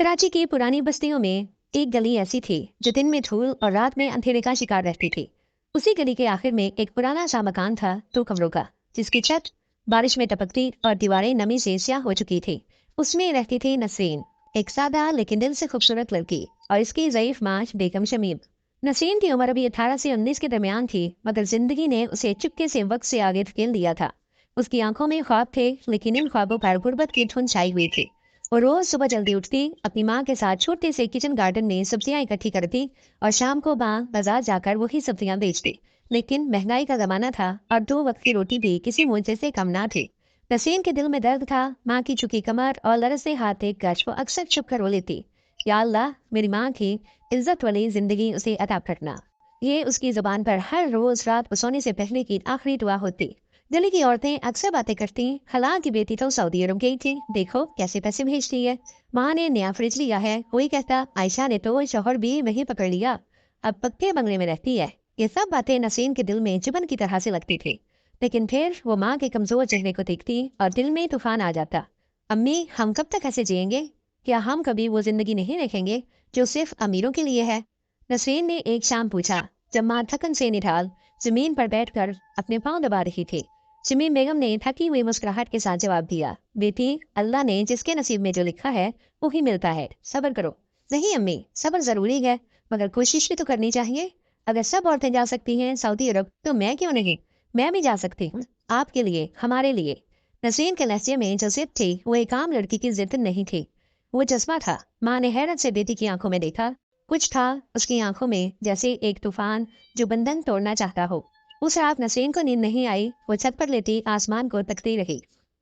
कराची की पुरानी बस्तियों में एक गली ऐसी थी जो दिन में धूल और रात में अंधेरे का शिकार रहती थी। उसी गली के आखिर में एक पुराना सा मकान था, 2 कमरों का, जिसकी छत बारिश में टपकती और दीवारें नमी से स्याह हो चुकी थी। उसमें रहती थी नसरीन, एक सादा लेकिन दिल से खूबसूरत लड़की, और इसकी ज़ईफ माँ बेगम शमीम। नसरीन की उम्र अभी 18 से 19 के दरमियान थी, मगर जिंदगी ने उसे चुपके से वक्त से आगे धकेल दिया था। उसकी आंखों में ख्वाब थे, लेकिन इन ख्वाबों पर गुर्बत की धुंध छाई हुई थी। वो रोज सुबह जल्दी उठती, अपनी माँ के साथ छोटे से किचन गार्डन में सब्जियां इकट्ठी करती और शाम को माँ बाजार जाकर वही सब्जियां बेचती। लेकिन महंगाई का जमाना था और 2 वक्त की रोटी भी किसी मुझे से कम ना थी। नसीम के दिल में दर्द था, माँ की झुकी कमर और लरसते हाथ देखकर वो अक्सर चुप कर रो लेती, या अल्लाह मेरी माँ की इज्जत वाली जिंदगी उसे अता करना। ये उसकी जुबान पर हर रोज रात को सोने से पहले की आखिरी दुआ होती। दिल्ली की औरतें अक्सर बातें करती, खला की बेटी तो सऊदी अरब गई थी, देखो कैसे पैसे भेजती है। माँ ने नया फ्रिज लिया है, कोई कहता आयशा ने तो शोहर भी वही पकड़ लिया, अब पक्के बंगले में रहती है। ये सब बातें नसीम के दिल में चुभन की तरह से लगती थी। लेकिन फिर वो माँ के कमजोर चेहरे को देखती और दिल में तूफान आ जाता। अम्मी, हम कब तक ऐसे जिएंगे? क्या हम कभी वो जिंदगी नहीं देखेंगे जो सिर्फ अमीरों के लिए है? नसरीन ने एक शाम पूछा, जब माँ थकन से निढाल जमीन पर बैठकर अपने पांव दबा रही थी। शमीम बेगम ने थकी हुई मुस्कुराहट के साथ जवाब दिया, बेटी, अल्लाह ने जिसके नसीब में जो लिखा है वो ही मिलता है, सब्र करो। नहीं अम्मी, सब्र जरूरी है, मगर कोशिश भी तो करनी चाहिए। अगर सब औरतें जा सकती हैं सऊदी अरब, तो मैं क्यों नहीं? मैं भी जा सकती हूँ, आपके लिए, हमारे लिए। नसरीन के लहजे में जो जिद थी वो एक आम लड़की की जिद नहीं थी, वो जज्बा था। माँ ने हैरत से बेटी की आंखों में देखा। कुछ था उसकी आंखों में जैसे एक तूफान जो बंधन तोड़ना चाहता हो। उस रात नसरीन को नींद नहीं आई, वो छत पर लेटी आसमान को तकती रही।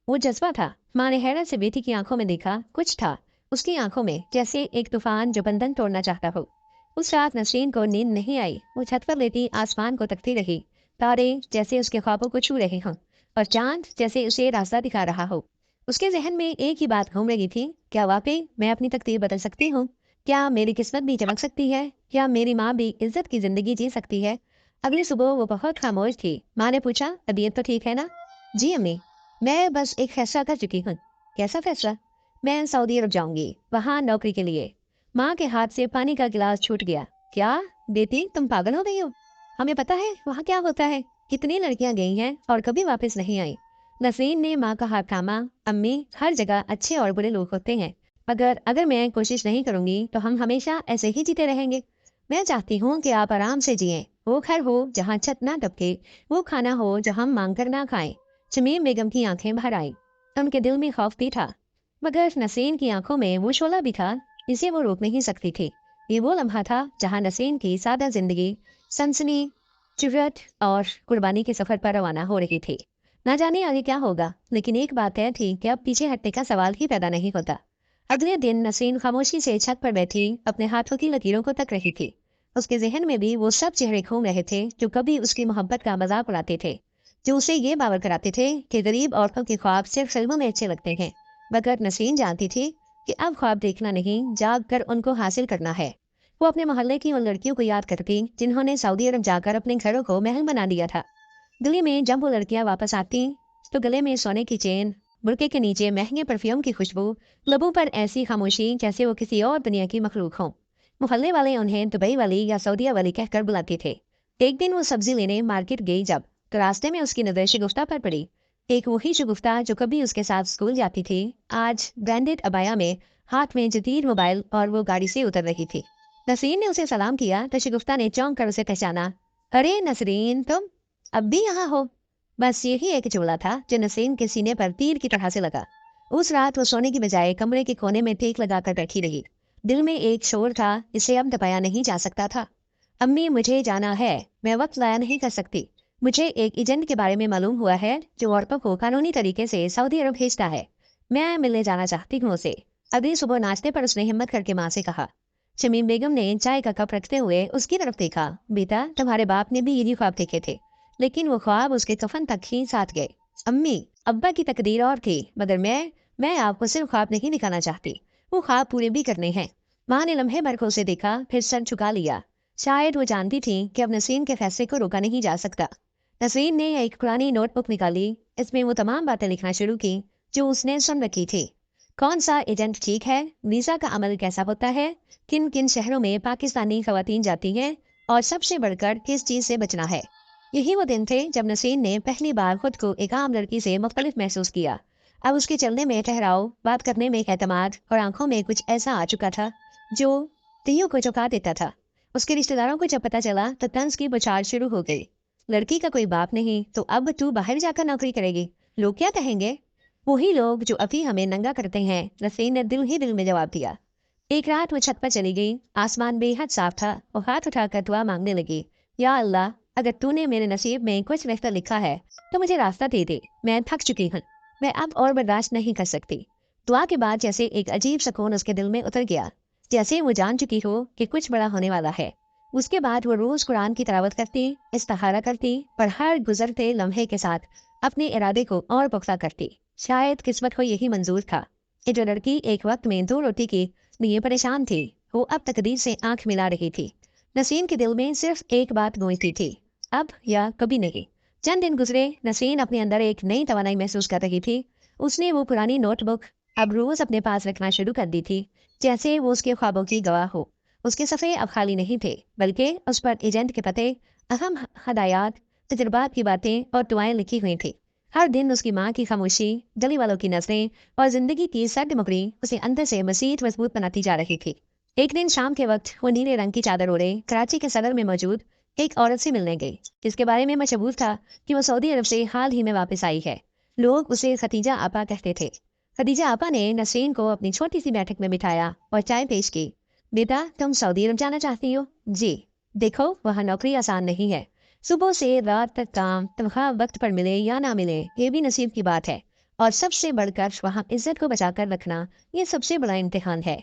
वो जज्बा था। माँ ने हैरत से बेटी की आंखों में देखा। कुछ था उसकी आंखों में जैसे एक तूफान जो बंधन तोड़ना चाहता हो। उस रात नसरीन को नींद नहीं आई, वो छत पर लेटी आसमान को तकती रही। तारे जैसे उसके ख्वाबों को छू रहे हों, और चांद जैसे उसे रास्ता दिखा रहा हो। उसके जहन में एक ही बात घूम रही थी, क्या वाकई मैं अपनी तकदीर बदल सकती हूँ? क्या मेरी किस्मत भी चमक सकती है? क्या मेरी माँ भी इज्जत की जिंदगी जी सकती है? अगली सुबह वो बहुत खामोश थी। माँ ने पूछा, तबीयत तो ठीक है ना? जी अम्मी, मैं बस एक फैसला कर चुकी हूँ। कैसा फैसला? मैं सऊदी अरब जाऊंगी, वहाँ नौकरी के लिए। माँ के हाथ से पानी का गिलास छूट गया। क्या बेटी, तुम पागल हो गई हो? हमें पता है वहाँ क्या होता है, कितनी लड़कियां गई हैं और कभी वापस नहीं आई। नसरीन ने माँ का हाथ थामा। अम्मी, हर जगह अच्छे और बुरे लोग होते हैं, मगर अगर मैं कोशिश नहीं करूंगी तो हम हमेशा ऐसे ही जीते रहेंगे। मैं चाहती हूँ कि आप आराम से जिएं, वो घर हो जहाँ छत ना टपके, वो खाना हो जो हम मांग कर ना खाएं। शमीम बेगम की आंखें भर आई। उनके दिल में खौफ भी था, मगर नसीन की आंखों में वो शोला भी था, इसे वो रोक नहीं सकती थी। ये वो लम्हा था जहाँ नसीन की सादा जिंदगी सनसनी, जुर्रत और कुर्बानी के सफर पर रवाना हो रही थी। ना जाने आगे क्या होगा, लेकिन एक बात तय थी कि अब पीछे हटने का सवाल ही पैदा नहीं होता। अगले दिन नसीन खामोशी से छत पर बैठी अपने हाथों की लकीरों को तक रही थी। उसके जहन में भी वो सब चेहरे घूम रहे थे जो कभी उसकी मोहब्बत का मजाक उड़ाते थे, जो उसे ये बावर कराते थे कि गरीब औरतों के ख्वाब सिर्फ फिल्मों में अच्छे लगते हैं। मगर नसीन जानती थी कि अब ख्वाब देखना नहीं, जाग कर उनको हासिल करना है। वो अपने मोहल्ले की उन लड़कियों को याद करती जिन्होंने सऊदी अरब जाकर अपने घरों को महल बना दिया था। दिल्ली में जब वो लड़कियां वापस आती तो गले में सोने की चेन, बुरके के नीचे महंगे परफ्यूम की खुशबू, लबों पर ऐसी खामोशी जैसे वो किसी और दुनिया की मखलूक हों। मोहल्ले वाले उन्हें दुबई वाली या सऊदीया वाली कहकर बुलाते थे। एक दिन वो सब्जी लेने मार्केट गई जब, तो रास्ते में उसकी नजर शगुफ्ता पर पड़ी। एक वही शगुफ्ता जो कभी उसके साथ स्कूल जाती थी, आज ब्रांडेड अबाया में, हाथ में जदीद मोबाइल, और वो गाड़ी से उतर रही थी। नसरीन ने उसे सलाम किया तो शगुफ्ता ने चौंक कर उसे पहचाना। अरे नसरीन, तुम अब भी यहाँ हो? बस यही एक जुमला था जो नसीन के सीने पर तीर की तरह से लगा। उस रात वो सोने की बजाय कमरे के कोने में टेक लगाकर बैठी रही। दिल में एक शोर था, इसे अब दबाया नहीं जा सकता था। अम्मी, मुझे जाना है, मैं वक्त लाया नहीं कर सकती। मुझे एक एजेंट के बारे में मालूम हुआ है जो औरतों को कानूनी तरीके से सऊदी अरब भेजता है। मैं मिलने जाना चाहती हूँ उसे। अगली सुबह नाश्ते पर उसने हिम्मत करके माँ से कहा। शमीम बेगम ने चाय का कप रखते हुए उसकी तरफ देखा। बेटा, तुम्हारे बाप ने भी यही ख्वाब देखे थे, लेकिन वो ख्वाब उसके कफन तक ही साथ गए। अम्मी, अब्बा की तकदीर और थी, मगर मैं आपको सिर्फ ख्वाब नहीं दिखाना चाहती, वो ख्वाब पूरे भी करने हैं। माँ ने लम्हे भर को उसे देखा, फिर सर झुका लिया। शायद वो जानती थी कि अब नसीन के फैसले को रोका नहीं जा सकता। नसीन ने एक पुरानी नोटबुक निकाली। इसमें वो तमाम बातें लिखना शुरू की जो उसने सुन रखी थी। कौन सा एजेंट ठीक है, वीजा का अमल कैसा होता है, किन किन शहरों में पाकिस्तानी खवातीन जाती हैं और सबसे बढ़कर किस चीज से बचना है। यही वो दिन थे जब नसीन ने पहली बार खुद को एक आम लड़की से मुख्तलिफ महसूस किया। अब उसके चलने में ठहराव, बात करने में एतमाद और आंखों में कुछ ऐसा आ चुका था जो दियों को चौंका देता था। उसके रिश्तेदारों को जब पता चला तो तंज की बौछार शुरू हो गई। लड़की का कोई बाप नहीं तो अब तू बाहर जाकर नौकरी करेगी, लोग क्या कहेंगे। वही लोग जो अभी हमें नंगा करते हैं, नसीन ने दिल ही दिल में जवाब दिया। एक रात वो छत पर चली गई। आसमान बेहद साफ था और हाथ उठाकर दुआ मांगने लगी। या अल्लाह, अगर तूने मेरे नसीब में कुछ बेहतर लिखा है तो मुझे रास्ता दे दे। मैं थक चुकी हूँ, मैं अब और बर्दाश्त नहीं कर सकती। दुआ के बाद जैसे एक अजीब सुकून उसके दिल में उतर गया, जैसे वो जान चुकी हो कि कुछ बड़ा होने वाला है। उसके बाद वो रोज कुरान की तिलावत करती, इस्तिखारा करती और हर गुजरते लम्हे के साथ अपने इरादे को और पुख्ता करती। शायद किस्मत को यही मंजूर था कि जो लड़की एक वक्त में 2 रोटी के लिए परेशान थी, वो अब तकदीर से आंख मिला रही थी। नसीन के दिल में सिर्फ एक बात गूंजती थी, अब या कभी नहीं। चंद दिन गुजरे, नसीन अपने अंदर एक नई तवानाई महसूस कर रही थी। उसने वो पुरानी नोटबुक अब रोज अपने पास रखना शुरू कर दी थी, जैसे वो उसके ख्वाबों की गवाह हो। उसके सफ़े अब खाली नहीं थे, बल्कि उस पर एजेंट के पते, अहम हदायत, तजुर्बात की बातें और दुआएं लिखी हुई थी। हर दिन उसकी माँ की खामोशी, गली वालों की नजरें और जिंदगी की सर्द मुकरी उसे अंदर से मजीद मजबूत बनाती जा रही थी। एक दिन शाम के वक्त वो नीले रंग की चादर ओढ़े कराची के सदर में मौजूद एक औरत से मिलने गई, जिसके बारे में मशहूर था कि वो सऊदी अरब से हाल ही में वापस आई है। लोग उसे खदीजा आपा कहते थे। खदीजा आपा ने नसरीन को अपनी छोटी सी बैठक में बिठाया और चाय पेश की। बेटा, तुम सऊदी अरब जाना चाहती हो? जी। देखो, वहाँ नौकरी आसान नहीं है। सुबह से रात तक काम, तनख्वाह वक्त पर मिले या ना मिले ये भी नसीब की बात है। और सबसे बढ़कर वहाँ इज्जत को बचा कर रखना, ये सबसे बड़ा इम्तिहान है।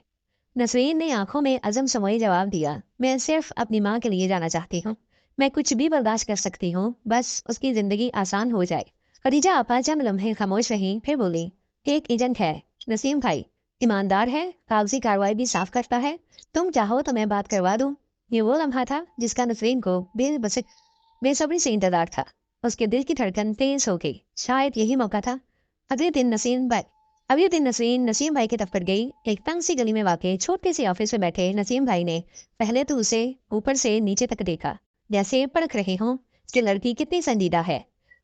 नसरीन ने आंखों में अज़म समोए जवाब दिया, मैं सिर्फ अपनी माँ के लिए जाना चाहती हूँ। मैं कुछ भी बर्दाश्त कर सकती हूँ, बस उसकी जिंदगी आसान हो जाए। खदीजा आपा चंद लम्हे खामोश रही, फिर बोली, एक एजेंट है, नसीम भाई, ईमानदार है, कागजी कार्रवाई भी साफ करता है। तुम चाहो तो मैं बात करवा दूँ। ये वो लम्हा था जिसका नसरीन को बेसब्री से इंतजार था। उसके दिल की धड़कन तेज हो गई। शायद यही मौका था। अगले दिन नसरीन नसीम भाई के दफ्तर गई। एक तंग सी गली में वाक़े छोटे से ऑफिस में बैठे नसीम भाई ने पहले तो उसे ऊपर से नीचे तक देखा, जैसे परख रहे हों कि लड़की कितनी संजीदा है।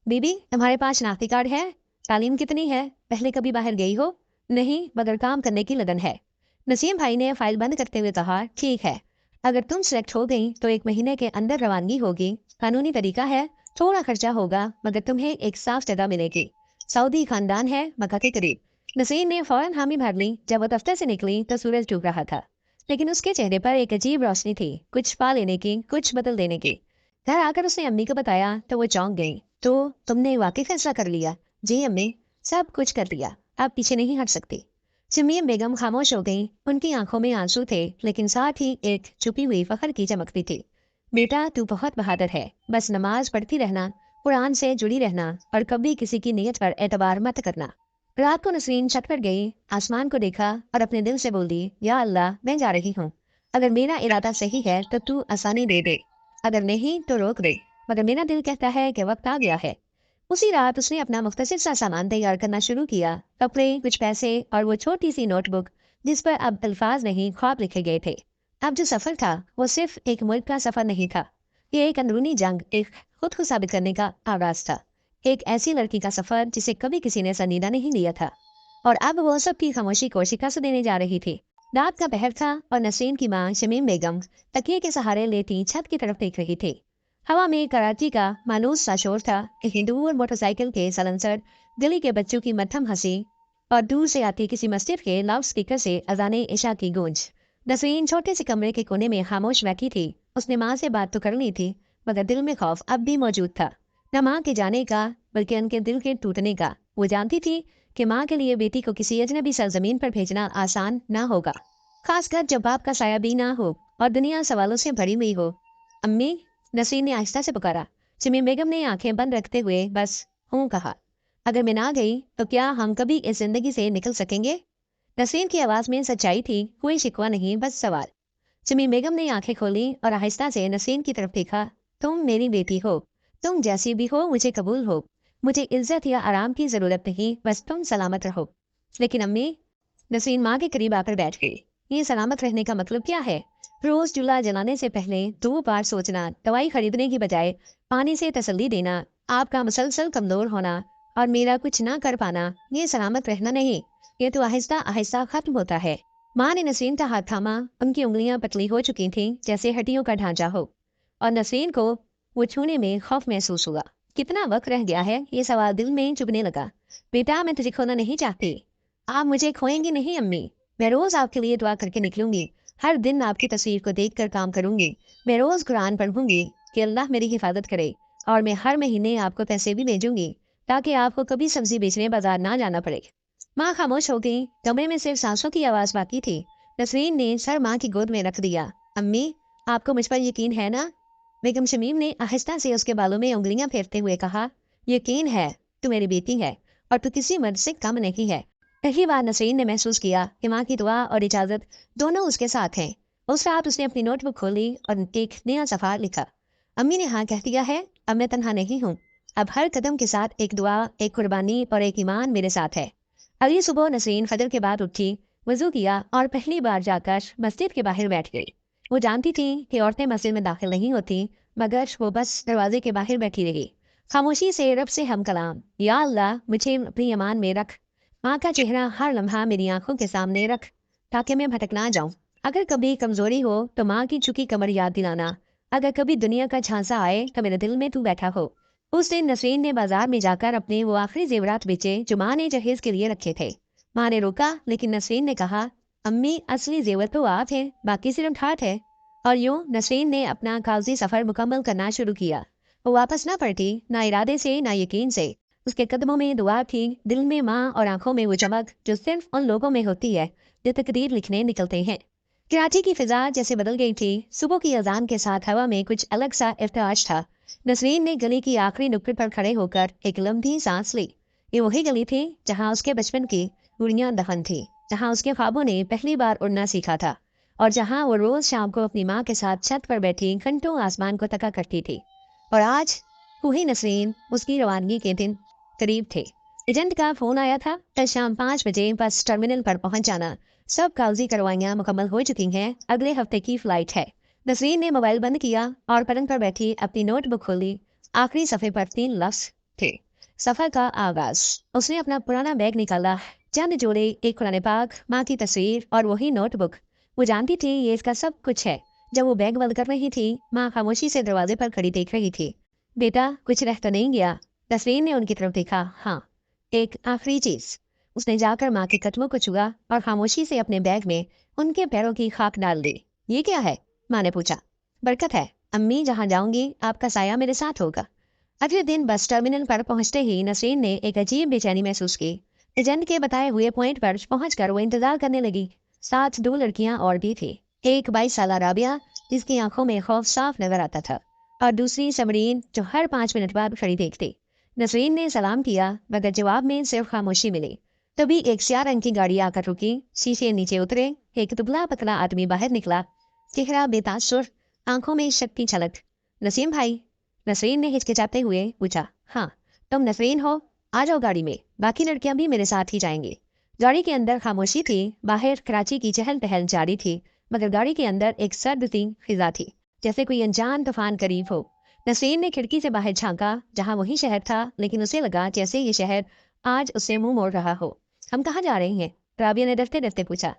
बीबी, तुम्हारे पास शनाख्ती कार्ड है? तालीम कितनी है? पहले कभी बाहर गई हो? नहीं, मगर काम करने की लगन है। नसीम भाई ने फाइल बंद करते हुए कहा, ठीक है, अगर तुम सिलेक्ट हो गई तो 1 महीने के अंदर रवानगी होगी। कानूनी तरीका है, थोड़ा खर्चा होगा, मगर तुम्हें एक साफ जगह मिलेगी। सऊदी खानदान है, मक्का के करीब। नसीर ने फौरन हामी भर ली। जब वो दफ्तर से निकली तो सूरज डूब रहा था, लेकिन उसके चेहरे पर एक अजीब रोशनी थी, कुछ पा लेने की, कुछ बदल देने की। घर आकर उसने अम्मी को बताया तो वो चौंक गई। तो तुमने वाकई फैसला कर लिया? जी अम्मी, सब कुछ कर लिया, अब पीछे नहीं हट सकती। सिमीम बेगम खामोश हो गई। उनकी आंखों में आंसू थे, लेकिन साथ ही एक छुपी हुई फखर की चमकती थी। बेटा, तू बहुत बहादुर है, बस नमाज पढ़ती रहना, कुरान से जुड़ी रहना और कभी किसी की नीयत पर एतबार मत करना। रात को नसरीन छत पर गई, आसमान को देखा और अपने दिल से बोली, या अल्लाह, मैं जा रही हूँ। अगर मेरा इरादा सही है तो तू आसानी दे दे, अगर नहीं तो रोक दे, मगर मेरा दिल कहता है कि वक्त आ गया है। उसी रात उसने अपना मुख्तसर सा सामान तैयार करना शुरू किया, कपड़े, कुछ पैसे और वो छोटी सी नोटबुक जिस पर अब अल्फाज नहीं ख्वाब लिखे गए थे। अब जो सफर था वो सिर्फ एक मुल्क का सफर नहीं था, ये एक अंदरूनी जंग, एक खुद को साबित करने का आगाज था। एक ऐसी लड़की का सफर जिसे कभी किसी ने संजीदा नहीं लिया था, और अब वो सबकी खामोशी को शिकस्त देने जा रही थी। रात का पहर था और नसरीन की माँ शमीम बेगम तकिए के सहारे लेटी छत की तरफ देख रही थी। हवा में कराची का मानूस सा शोर था, हिंदू और मोटरसाइकिल के सलंसर, गली के बच्चों की मध्यम हंसी और दूर से आती किसी मस्जिद के लाउड स्पीकर से अजाने इशा की गूंज। नसरीन छोटे से कमरे के कोने में खामोश बैठी थी। उसने माँ से बात तो कर ली थी, मगर दिल में खौफ अब भी मौजूद था, न माँ के जाने का बल्कि उनके दिल के टूटने का। वो जानती थी कि माँ के लिए बेटी को किसी अजनबी सरजमीन पर भेजना आसान ना होगा, खासकर जब बाप का साया भी ना हो और दुनिया सवालों से भरी हुई हो। अम्मी, नसीर ने आहिस्ता से पुकारा। सिमी बेगम ने आंखें बंद रखते हुए बस हूँ कहा। अगर मैं ना गई तो क्या हम कभी इस जिंदगी से निकल सकेंगे? नसीर की आवाज में सच्चाई थी, कोई शिकवा नहीं, बस सवाल। सिमी बेगम ने आंखें खोली और आहिस्ता से नसीर की तरफ देखा। तुम मेरी बेटी हो, तुम जैसी भी हो मुझे कबूल हो। मुझे इज्जत या आराम की जरूरत नहीं, बस तुम सलामत रहो। लेकिन अम्मी, नसरीन माँ के करीब आकर बैठ गई। ये सलामत रहने का मतलब क्या है? रोज चूल्हा जलाने से पहले 2 बार सोचना, दवाई खरीदने की बजाय पानी से तसल्ली देना, आपका मुसलसल कमजोर होना और मेरा कुछ ना कर पाना, ये सलामत रहना नहीं, ये तो आहिस्ता आहिस्ता खत्म होता है। माँ ने नसरीन का हाथ थामा। उनकी उंगलियां पतली हो चुकी थीं, जैसे हड्डियों का ढांचा हो, और नसरीन को वो छूने में खौफ महसूस हुआ। कितना वक्त रह गया है, ये सवाल दिल में चुभने लगा। बेटा, मैं तुझे खोना नहीं चाहती। आप मुझे खोएंगी नहीं अम्मी। मैं रोज आपके लिए दुआ करके निकलूंगी। हर दिन आपकी तस्वीर को देखकर काम करूंगी। मैं रोज कुरान पढ़ूंगी कि अल्लाह मेरी हिफाजत करे, और मैं हर महीने आपको पैसे भी भेजूंगी ताकि आपको कभी सब्जी बेचने बाजार ना जाना पड़े। माँ खामोश हो गई। कमरे में सिर्फ सांसों की आवाज बाकी थी। नसरीन ने सर माँ की गोद में रख दिया। अम्मी, आपको मुझ पर यकीन है ना? बेगम शमीम ने आहिस्ता से उसके बालों में उंगलियां फेरते हुए कहा, यकीन है, तू मेरी बेटी है और तू किसी मर्द से कम नहीं है। पहली बार नसरीन ने महसूस किया कि माँ की दुआ और इजाजत दोनों उसके साथ हैं। उस रात उसने अपनी नोटबुक खोली और एक नया सफा लिखा। अम्मी ने हाँ कह दिया है, अब मैं तन्हा नहीं हूँ। अब हर कदम के साथ एक दुआ, एक कुर्बानी और एक ईमान मेरे साथ है। अगली सुबह नसरीन फजर के बाद उठी, वजू किया और पहली बार जाकर मस्जिद के बाहर बैठ गई। वो जानती थी कि औरतें मस्जिद में दाखिल नहीं होती, मगर वो बस दरवाजे के बाहर बैठी रही, खामोशी से रब से हम कलाम, या अल्लाह मुझे अपनी अमान में रख। माँ का चेहरा हर लम्हा मेरी आंखों के सामने रख, ताकि मैं भटक ना जाऊं। अगर कभी कमजोरी हो तो माँ की झुकी कमर याद दिलाना। अगर कभी दुनिया का झांसा आए तो मेरे दिल में तू बैठा हो। उस दिन नसरीन ने बाजार में जाकर अपने वो आखिरी जेवरात बेचे जो माँ ने जहेज के लिए रखे थे। माँ ने रोका, लेकिन नसरीन ने कहा, अम्मी, असली जेवर तो आप है, बाकी सिर्फ ठाठ है। और यूं नसरीन ने अपना कागजी सफर मुकम्मल करना शुरू किया। वो वापस ना पलटी, ना इरादे से ना यकीन से। उसके कदमों में दुआ थी, दिल में माँ और आंखों में वो चमक जो सिर्फ उन लोगों में होती है जो तकदीर लिखने निकलते हैं। कराची की फिजा जैसे बदल गई थी। सुबह की अजान के साथ हवा में कुछ अलग सा इर्ताज था। नसरीन ने गली की आखिरी नुक्कड़ पर खड़े होकर एक लंबी सांस ली। ये वही गली थी जहाँ उसके बचपन की गुड़ियां दफन थी, जहाँ उसके ख्वाबों ने पहली बार उड़ना सीखा था, और जहाँ वो रोज शाम को अपनी माँ के साथ छत पर बैठी घंटों आसमान को तका करती थी। और आज वही नसरीन उसकी रवानगी के दिन करीब थे। एजेंट का फोन आया था, कल शाम 5 बजे बस टर्मिनल पर पहुंच जाना। सब कागजी कार्रवाइयां मुकम्मल हो चुकी हैं, अगले हफ्ते की फ्लाइट है। नसरीन ने मोबाइल बंद किया और पलंग पर बैठी अपनी नोटबुक खोली। आखिरी सफे पर 3 लफ्ज थे। सफर का आगाज। उसने अपना पुराना बैग निकाला, चंद जोड़े, एक कुरान पाक, माँ की तस्वीर और वही नोटबुक। वो जानती थी ये इसका सब कुछ है। जब वो बैग बंद कर रही थी, माँ खामोशी से दरवाजे पर खड़ी देख रही थी। बेटा, कुछ रह तो नहीं गया? नसरीन ने उनकी तरफ देखा। हाँ, एक आखिरी चीज। उसने जाकर माँ के कदमों को छुआ और खामोशी से अपने बैग में उनके पैरों की खाक डाल दी। ये क्या है? माँ ने पूछा। बरकत है अम्मी, जहाँ जाऊंगी आपका साया मेरे साथ होगा। अगले दिन बस टर्मिनल पर पहुंचते ही नसरीन ने एक अजीब बेचैनी महसूस की। एजेंट के बताए हुए पॉइंट पर पहुंचकर वो इंतजार करने लगी। साथ 2 लड़कियां और भी थी। एक 22 साल राबिया, जिसकी आंखों में खौफ साफ नजर आता था, और दूसरी समरीन, जो हर 5 मिनट बाद खड़ी देखती। नसरीन ने सलाम किया, मगर जवाब में सिर्फ खामोशी मिली। तभी एक स्याह रंग की गाड़ी आकर रुकी। शीशे नीचे उतरे। एक दुबला पतला आदमी बाहर निकला, चेहरा बेतासुर, आंखों में शक की झलक। नसीम भाई? नसरीन ने हिचकिचाते हुए पूछा। हाँ, तुम नसरीन हो? आ जाओ गाड़ी में, बाकी लड़कियां भी मेरे साथ ही जाएंगी। गाड़ी के अंदर खामोशी थी। बाहर कराची की चहल पहल जारी थी, मगर गाड़ी के अंदर एक सर्द सी फिजा थी, जैसे कोई अनजान तूफान करीब हो। नसरीन ने खिड़की से बाहर झांका, जहां वही शहर था, लेकिन उसे लगा जैसे ये शहर आज उससे मुंह मोड़ रहा हो। हम कहाँ जा रहे हैं? राबिया ने डरते डरते पूछा।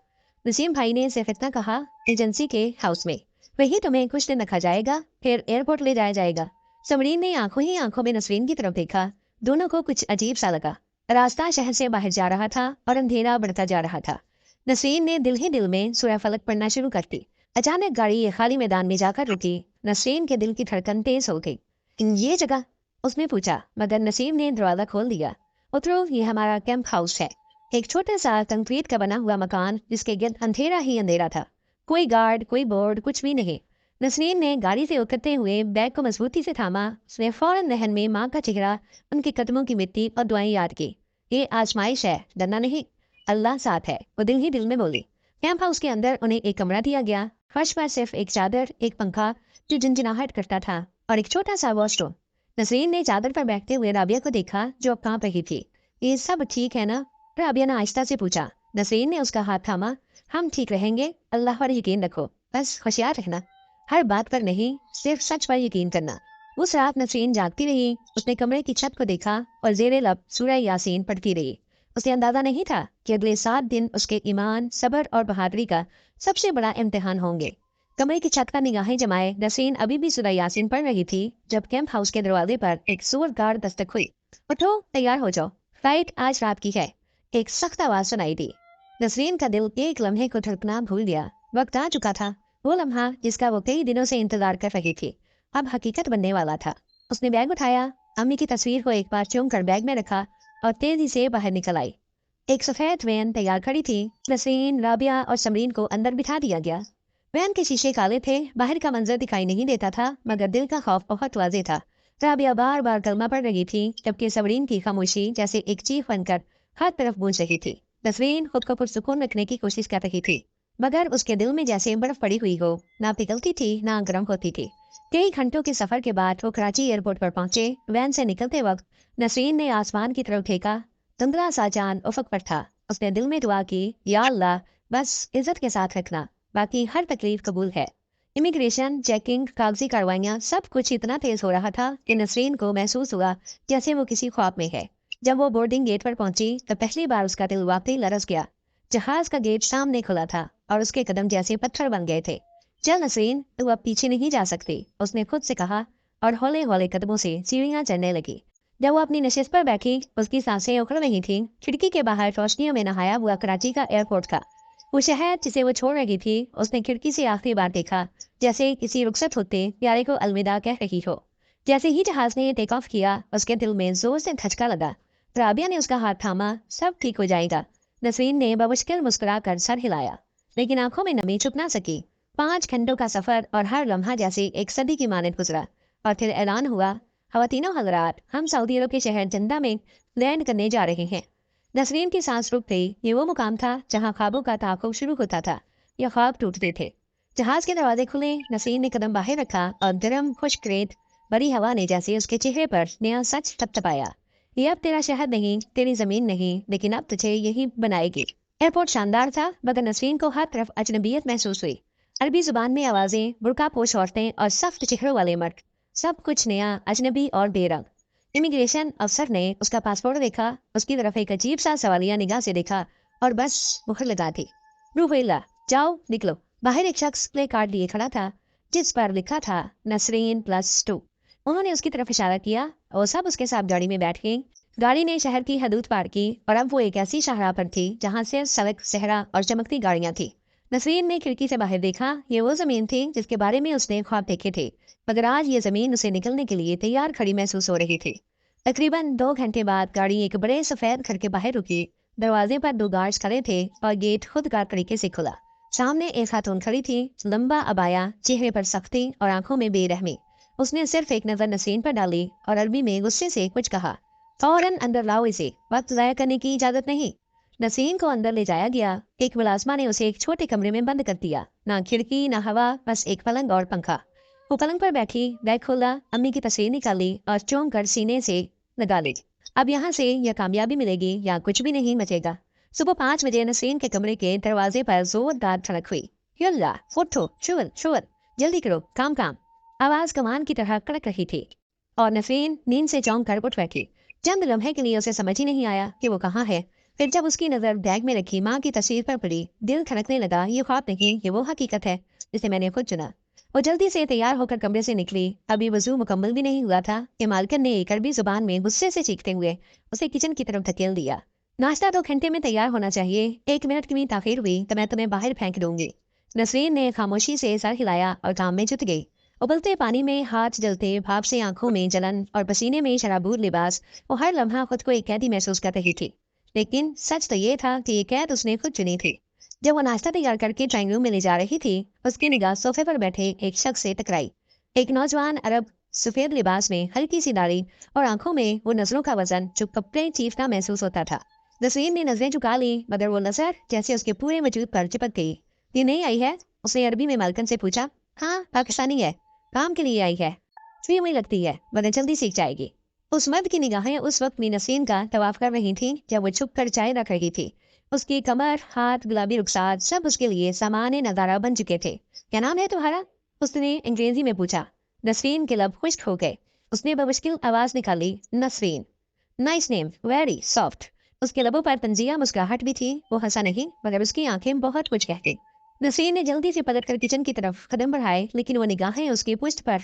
नसीम भाई ने सिर्फ इतना कहा, एजेंसी के हाउस में। वही तुम्हें कुछ दिन रखा जाएगा, फिर एयरपोर्ट ले जाया जाएगा। समरीन ने आंखों ही आंखों में नसरीन की तरफ देखा। दोनों को कुछ अजीब सा लगा। रास्ता शहर से बाहर जा रहा था और अंधेरा बढ़ता जा रहा था। नसरीन ने दिल ही दिल में सूरह फलक पढ़ना शुरू कर दी। अचानक गाड़ी एक खाली मैदान में जाकर रुकी। नसरीन के दिल की धड़कन तेज हो गई। ये जगह? उसने पूछा, मगर नसीम ने दरवाजा खोल दिया। उतरो, ये हमारा कैंप हाउस है। एक छोटा सा कंक्रीट का बना हुआ मकान, जिसके गिर्द अंधेरा ही अंधेरा था। कोई गार्ड, कोई बोर्ड, कुछ भी नहीं। नसरीन ने गाड़ी से उतरते हुए बैग को मजबूती से थामा। उसने फौरन जहन में माँ का चेहरा, उनके कदमों की मिट्टी और दुआएं याद की। ये आजमाइश है, डरना नहीं, अल्लाह साथ है, वो दिल ही दिल में बोली। कैंप हाउस के अंदर उन्हें एक कमरा दिया गया। फर्श पर सिर्फ एक चादर, एक पंखा जो झिनझिनाहट करता था, और एक छोटा सा वॉशरूम। नसरीन ने चादर पर बैठते हुए राबिया को देखा, जो अब कांप रही थी। ये सब ठीक है ना? राबिया ने आहिस्ता से पूछा। नसरीन ने उसका हाथ थामा। हम ठीक रहेंगे, अल्लाह पर यकीन रखो, बस होशियार रहना, हर बात पर नहीं, सिर्फ सच पर यकीन करना। उस रात नसरीन जागती रही। उसने कमरे की छत को देखा और जेरे लब सूरह यासीन पढ़ती रही। उसे अंदाजा नहीं था कि अगले 7 दिन उसके ईमान, सब्र और बहादुरी का सबसे बड़ा इम्तिहान होंगे। कमरे की छत का निगाहें जमाए नसरीन अभी भी सूरह यासीन पढ़ रही थी जब कैंप हाउस के दरवाजे पर एक जोरदार दस्तक हुई। उठो, तैयार हो जाओ, फ्लाइट आज रात की है, एक सख्त आवाज सुनाई दी। नसरीन का दिल एक लम्हे को धड़कना भूल गया। वक्त आ चुका था, वो लम्हा जिसका वो कई दिनों से इंतजार कर रही थी, अब हकीकत बनने वाला था। उसने बैग उठाया, अम्मी की तस्वीर को एक बार चूम कर बैग में रखा और तेजी से बाहर निकल आई। एक सफेद वैन तैयार खड़ी थी। नसरीन, राबिया और समरीन को अंदर बिठा दिया गया। वैन के शीशे काले थे, बाहर का मंजर दिखाई नहीं देता था, मगर दिल का खौफ बहुत वाजे था। राबिया बार बार कलमा पढ़ रही थी, जबकि समरीन की खामोशी जैसे एक चीख बनकर हर तरफ गूंज रही थी। नसरीन खुद को पुरसुकून रखने की कोशिश कर रही थी, मगर उसके दिल में जैसे बर्फ पड़ी हुई हो, ना पिघलती थी ना गर्म होती थी। कई घंटों के सफर के बाद वो कराची एयरपोर्ट पर पहुंचे। वैन से निकलते वक्त नसरीन ने आसमान की तरफ देखा। धुंधला सा चांद उफक पर था। उसने दिल में दुआ की, या अल्लाह, बस इज्जत के साथ रखना, बाकी हर तकलीफ कबूल है। इमिग्रेशन, चेकिंग, कागजी कार्रवाइयाँ, सब कुछ इतना तेज हो रहा था कि नसरीन को महसूस हुआ जैसे वो किसी ख्वाब में है। जब वो बोर्डिंग गेट पर पहुंची तो पहली बार उसका दिल वाकई लरस गया। जहाज का गेट सामने खुला था और उसके कदम जैसे पत्थर बन गए थे। चल नसरीन, तू अब पीछे नहीं जा सकती, उसने खुद से कहा और हौले हौले कदमों से सीढ़ियां चढ़ने लगी। जब वो अपनी नशिस्त पर बैठी, उसकी सांसें उखड़ रही थीं। खिड़की के बाहर रोशनियों में नहाया हुआ कराची का एयरपोर्ट था। वो शहर जिसे वो छोड़ रही थी, उसने खिड़की से आखिरी बार देखा, जैसे किसी रुखसत होते प्यारे को अलविदा कह रही हो। जैसे ही जहाज ने टेक ऑफ किया, उसके दिल में जोर से धचका लगा। राबिया ने उसका हाथ थामा। सब ठीक हो जाएगा। नसरीन ने बमुश्किल मुस्कुरा कर सर हिलाया, लेकिन आंखों में नमी छुप ना सकी। 5 घंटों का सफर और हर लम्हा जैसे एक सदी की मानद गुजरा और फिर ऐलान हुआ, ख़वातीनो हज़रात, हम सऊदी अरब के शहर जद्दा में लैंड करने जा रहे हैं। नसरीन की सांस रुक गई। ये वो मुकाम था जहाँ ख्वाबों का ताक़ुब शुरू होता था या ख्वाब टूटते थे। जहाज के दरवाजे खुले। नसरीन ने कदम बाहर रखा और गर्म खुश्क रेत बड़ी हवा ने जैसे उसके चेहरे पर नया सच थपथपाया। ये अब तेरा शहर नहीं, तेरी जमीन नहीं, लेकिन अब तुझे यही बनाएगी। एयरपोर्ट शानदार था, मगर नसरीन को हर तरफ अजनबियत महसूस हुई। अरबी जुबान में आवाजें, बुर्का पोश औरतें और सख्त चेहरों वाले मर्द, सब कुछ नया, अजनबी और बेरंग। इमिग्रेशन अफसर ने उसका पासपोर्ट देखा, उसकी तरफ एक अजीब सा सवालिया निगाह से देखा और बस मुहर लगा दी। रूहिल्ला, जाओ निकलो। बाहर एक शख्स प्ले कार्ड लिए खड़ा था, जिस पर लिखा था नसरीन+2। उन्होंने उसकी तरफ इशारा किया और सब उसके साथ गाड़ी में बैठ गए। गाड़ी ने शहर की हदूद पार की और अब वो एक ऐसी शाहराह पर थी जहाँ से सड़क, सहरा और चमकती गाड़ियाँ थी। नसरीन ने खिड़की से बाहर देखा। ये वो जमीन थी जिसके बारे में उसने ख्वाब देखे थे, मगर आज ये जमीन उसे निकलने के लिए तैयार खड़ी महसूस हो रही थी। तकरीबन 2 घंटे बाद गाड़ी एक बड़े सफेद घर के बाहर रुकी। दरवाजे पर 2 गार्ड्स खड़े थे और गेट खुदकार तरीके से खुला। सामने एक खातून खड़ी थी, लंबा अबाया, चेहरे पर सख्ती और आंखों में बेरहमी। उसने सिर्फ एक नजर नसरीन पर डाली और अरबी में गुस्से से कुछ कहा। फौरन अंदर लाओ इसे, वक्त जाया करने की इजाजत नहीं। नसरीन को अंदर ले जाया गया। एक मुलाजमा ने उसे एक छोटे कमरे में बंद कर दिया। ना खिड़की ना हवा, बस एक पलंग और पंखा। वो पलंग पर बैठी, बैग खोला, अम्मी की तस्वीर निकाली और चौंक कर सीने से लगा ली। अब यहाँ से या कामयाबी मिलेगी या कुछ भी नहीं बचेगा। सुबह 5 बजे नसरीन के कमरे के दरवाजे पर जोरदार धड़क हुई। यल्ला, उठो, शुवर शुवर, जल्दी करो, काम काम। आवाज कमान की तरह कड़क रही थी और नसरीन नींद से चौंक कर उठ बैठी। चंद लम्हे के लिए उसे समझ ही नहीं आया कि वो कहाँ है। फिर जब उसकी नजर बैग में रखी माँ की तस्वीर पर पड़ी, दिल धड़कने लगा। ये ख्वाब नहीं, ये वो हकीकत है जिसे मैंने खुद चुना। वो जल्दी से तैयार होकर कमरे से निकली। अभी वजू मुकम्मल भी नहीं हुआ था कि मालकिन ने एक अरबी जुबान में गुस्से से चीखते हुए उसे किचन की तरफ धकेल दिया। नाश्ता 2 घंटे में तैयार होना चाहिए, 1 मिनट की भी ताखिर हुई तो मैं तुम्हें बाहर फेंक दूंगी। नसरीन ने खामोशी से सर हिलाया और काम में जुट गई। उबलते पानी में हाथ जलते, भाप से आंखों में जलन और पसीने में शराबूर लिबास, वो हर लम्हा खुद को एक कैदी महसूस कर रही थी। लेकिन सच तो ये था कि ये कैद उसने खुद चुनी थी। जब वो नाश्ता तैयार करके ड्राइंग रूम में ले जा रही थी, उसकी निगाह सोफे पर बैठे एक शख्स से टकराई। एक नौजवान अरब, सफेद लिबास में, हल्की सी दाढ़ी और आंखों में वो नजरों का वजन जो कपड़े चीफना महसूस होता था। नसरीन ने नजरें झुका ली, मगर वो नजर जैसे उसके पूरे वजूद पर चिपक गई। ये नहीं आई है? उसने अरबी में मालकन से पूछा। हाँ, पाकिस्तानी है, काम के लिए आई है। फी हुई लगती है, मगर जल्दी सीख जाएगी। उस मर्द की निगाहें उस वक्त भी नसरीन का तवाफ कर रही थीं जब वो छुप कर चाय रख रही थी। اس کی کمر، ہاتھ، گلابی رخسار سب اس کے لیے سامان نظارہ بن چکے تھے۔ کیا نام ہے تمہارا؟ اس نے انگریزی میں پوچھا۔ نسرین کے لب خشک ہو گئے۔ اس نے بمشکل آواز نکالی، نسرین۔ نائس نیم، ویری سافٹ۔ اس کے لبوں پر تنزیہ مسکراہٹ بھی تھی۔ وہ ہنسا نہیں مگر اس کی آنکھیں بہت کچھ کہتی۔ نسرین نے جلدی سے پلٹ کر کچن کی طرف قدم بڑھائے، لیکن وہ نگاہیں اس کی پشت پر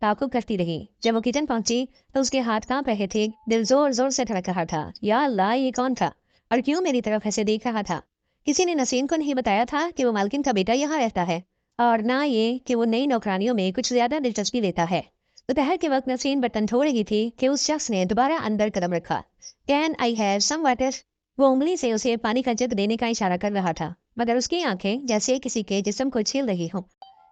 تعاقب کرتی رہی۔ جب وہ کچن پہنچی تو اس کے ہاتھ کانپ رہے تھے، دل زور زور سے دھڑک رہا تھا۔ یا اللہ، یہ کون تھا اور کیوں میری طرف ایسے دیکھ رہا تھا؟ کسی نے نسرین کو نہیں بتایا تھا کہ وہ مالکن کا بیٹا یہاں رہتا ہے، اور نہ یہ کہ وہ نئی نوکرانیوں میں کچھ زیادہ دلچسپی لیتا ہے۔ دوپہر کے وقت نسرین برتن دھو رہی تھی کہ اس شخص نے دوبارہ اندر قدم رکھا۔ Can I have some water? وہ انگلی سے اسے پانی کا جگ دینے کا اشارہ کر رہا تھا، مگر اس کی آنکھیں جیسے کسی کے جسم کو چھیل رہی ہوں۔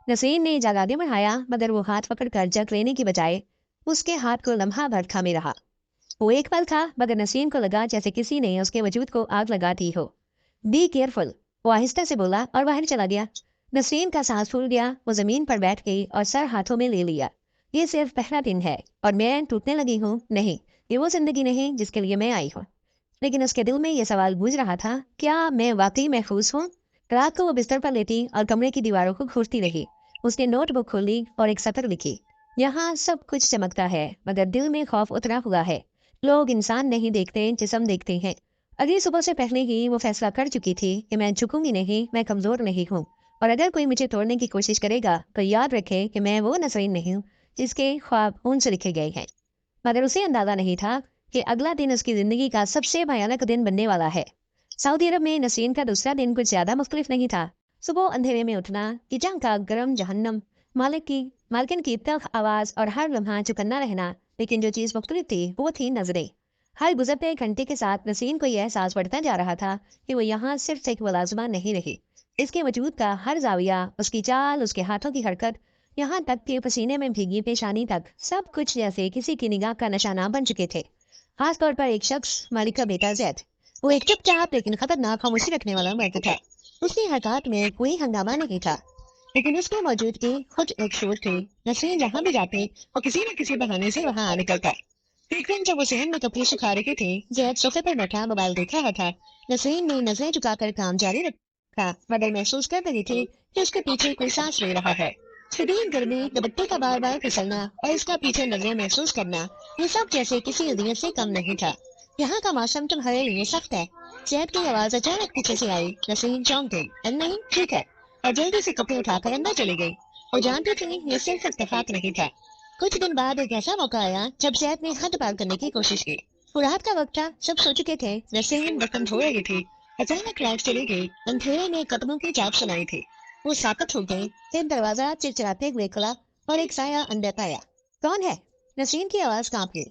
نسرین نے جگ آگے بڑھایا، مگر وہ ہاتھ پکڑ کر جگ لینے کی بجائے اس کے ہاتھ کو لمحہ بھر تھامے رہا۔ وہ ایک پل تھا، مگر نسرین کو لگا جیسے کسی نے اس کے وجود کو آگ لگا دی ہو۔ بی کیئرفل، وہ آہستہ سے بولا اور باہر چلا گیا۔ نسرین کا سانس پھول گیا۔ وہ زمین پر بیٹھ گئی اور سر ہاتھوں میں لے لیا۔ یہ صرف پہلا دن ہے اور میں ٹوٹنے لگی ہوں؟ نہیں، یہ وہ زندگی نہیں جس کے لیے میں آئی ہوں۔ لیکن اس کے دل میں یہ سوال گونج رہا تھا، کیا میں واقعی محفوظ ہوں؟ رات کو وہ بستر پر لیٹی اور کمرے کی دیواروں کو کھورتی رہی۔ اس نے نوٹ بک کھولی اور ایک سطر لکھی، یہاں سب کچھ چمکتا ہے مگر دل میں خوف اترا ہوا ہے۔ لوگ انسان نہیں دیکھتے، جسم دیکھتے ہیں۔ اگلی صبح سے پہلے ہی وہ فیصلہ کر چکی تھی کہ میں جھکوں گی نہیں، میں کمزور نہیں ہوں، اور اگر کوئی مجھے توڑنے کی کوشش کرے گا تو یاد رکھے کہ میں وہ نسرین نہیں ہوں جس کے خواب خون سے لکھے گئے ہیں۔ مگر اسے اندازہ نہیں تھا کہ اگلا دن اس کی زندگی کا سب سے بھیانک دن بننے والا ہے۔ سعودی عرب میں نسرین کا دوسرا دن کچھ زیادہ مختلف نہیں تھا۔ صبح اندھیرے میں اٹھنا، کچن کا گرم جہنم، مالکن کی تلخ آواز اور ہر لمحہ چکنا رہنا، لیکن جو چیز مختلف تھی وہ تھی نظریں۔ ہر گزرتے گھنٹے کے ساتھ نسرین کو یہ احساس بڑھتا جا رہا تھا کہ وہ یہاں صرف ایک ملازمہ نہیں رہی۔ اس کے وجود کا ہر زاویہ، اس کی چال، اس کے ہاتھوں کی حرکت، یہاں تک کہ پسینے میں بھیگی پیشانی تک، سب کچھ جیسے کسی کی نگاہ کا نشانہ بن چکے تھے۔ خاص طور پر ایک شخص، مالک کا بیٹا زید۔ وہ ایک چپ چاپ لیکن خطرناک خاموشی رکھنے والا مرد تھا۔ اس کی حرکات میں کوئی ہنگامہ نہیں تھا، لیکن اس کی موجودگی خود ایک شور تھی۔ نسرین جہاں بھی جاتی وہ کسی نہ کسی بہانے سے وہاں آ نکلتا۔ ایک دن جب وہ صحن میں کپڑے سکھا رہی تھی، زید صوفے پر بیٹھا موبائل دیکھ رہا تھا۔ نسرین نے نظریں جھکا کر کام جاری رکھا، مگر محسوس کر رہی تھی کہ اس کے پیچھے کوئی سانس لے رہا ہے۔ شدید گرمی، دوپٹے کا بار بار پھسلنا اور اس کا پیچھے نظریں محسوس کرنا، یہ سب جیسے کسی اذیت سے کم نہیں تھا۔ یہاں کا موسم تمہارے لیے سخت ہے، زید کی آواز اچانک پیچھے سے آئی۔ نسرین چونک گئی۔ نہیں، ٹھیک ہے، اور جلدی سے کپڑے اٹھا کر اندر چلی گئی۔ وہ جانتی تھی یہ صرف اتفاق نہیں تھا۔ کچھ دن بعد ایک ایسا موقع آیا جب زید نے حد پار کرنے کی کوشش کی۔ وہ رات کا وقت تھا، سب سو چکے تھے، نسرین برتن دھو رہی تھی۔ اچانک لائٹ چلی گئی، اندھیرے میں قدموں کی چاپ سنائی تھی۔ وہ ساکت ہو گئی، پھر دروازہ چرچراتے ہوئے کھلا اور ایک سایہ اندر آیا۔ کون ہے؟ نسرین کی آواز کانپ گئی۔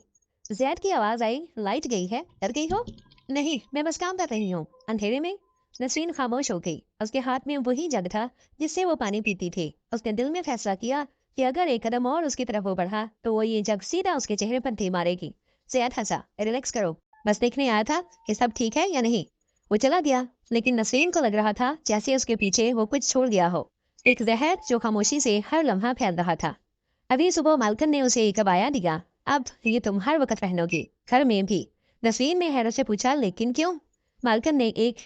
زید کی آواز آئی، لائٹ گئی ہے، ڈر گئی ہو؟ نہیں، میں بس کام کر رہی ہوں۔ اندھیرے میں نسرین خاموش ہو گئی۔ اس کے ہاتھ میں وہی جگ تھا جس سے وہ پانی پیتی تھی۔ اس نے دل میں فیصلہ کیا کہ اگر ایک قدم اور اس کی طرف وہ بڑھا تو وہ یہ جگ سیدھا اس کے چہرے پر دے مارے گی۔ زید ہنسا، ریلیکس کرو، بس دیکھنے آیا تھا کہ سب ٹھیک ہے یا نہیں۔ وہ چلا گیا، لیکن نسرین کو لگ رہا تھا جیسے اس کے پیچھے وہ کچھ چھوڑ گیا ہو، ایک زہر جو خاموشی سے ہر لمحہ پھیل رہا تھا۔ ابھی صبح مالکن نے اسے ایک عبایا دیا، اب یہ تم ہر وقت پہنو گی، گھر میں بھی۔ نسرین نے حیرت سے پوچھا، لیکن کیوں؟ مالکن نے ایک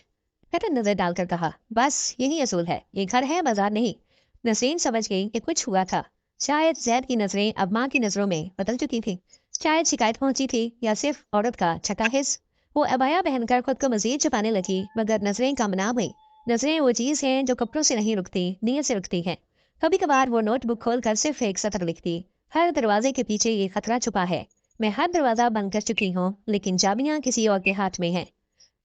پیٹرن نظر ڈال کر کہا، بس یہی اصول ہے، یہ گھر ہے، بازار نہیں۔ نسرین سمجھ گئی کہ کچھ ہوا تھا۔ شاید زید کی نظریں اب ماں کی نظروں میں بدل چکی تھی، شاید شکایت پہنچی تھی یا صرف عورت کا چھٹا حص۔ وہ عبایا پہن کر خود کو مزید چھپانے لگی، مگر نظریں کم نہ ہوئی۔ نظریں وہ چیز ہیں جو کپڑوں سے نہیں رکتی، نیت سے رکتی ہیں۔ کبھی کبھار وہ نوٹ بک کھول کر صرف ایک سطر لکھتی، ہر دروازے کے پیچھے یہ خطرہ چھپا ہے، میں ہر دروازہ بند کر چکی ہوں لیکن چابیاں کسی اور کے ہاتھ میں ہیں۔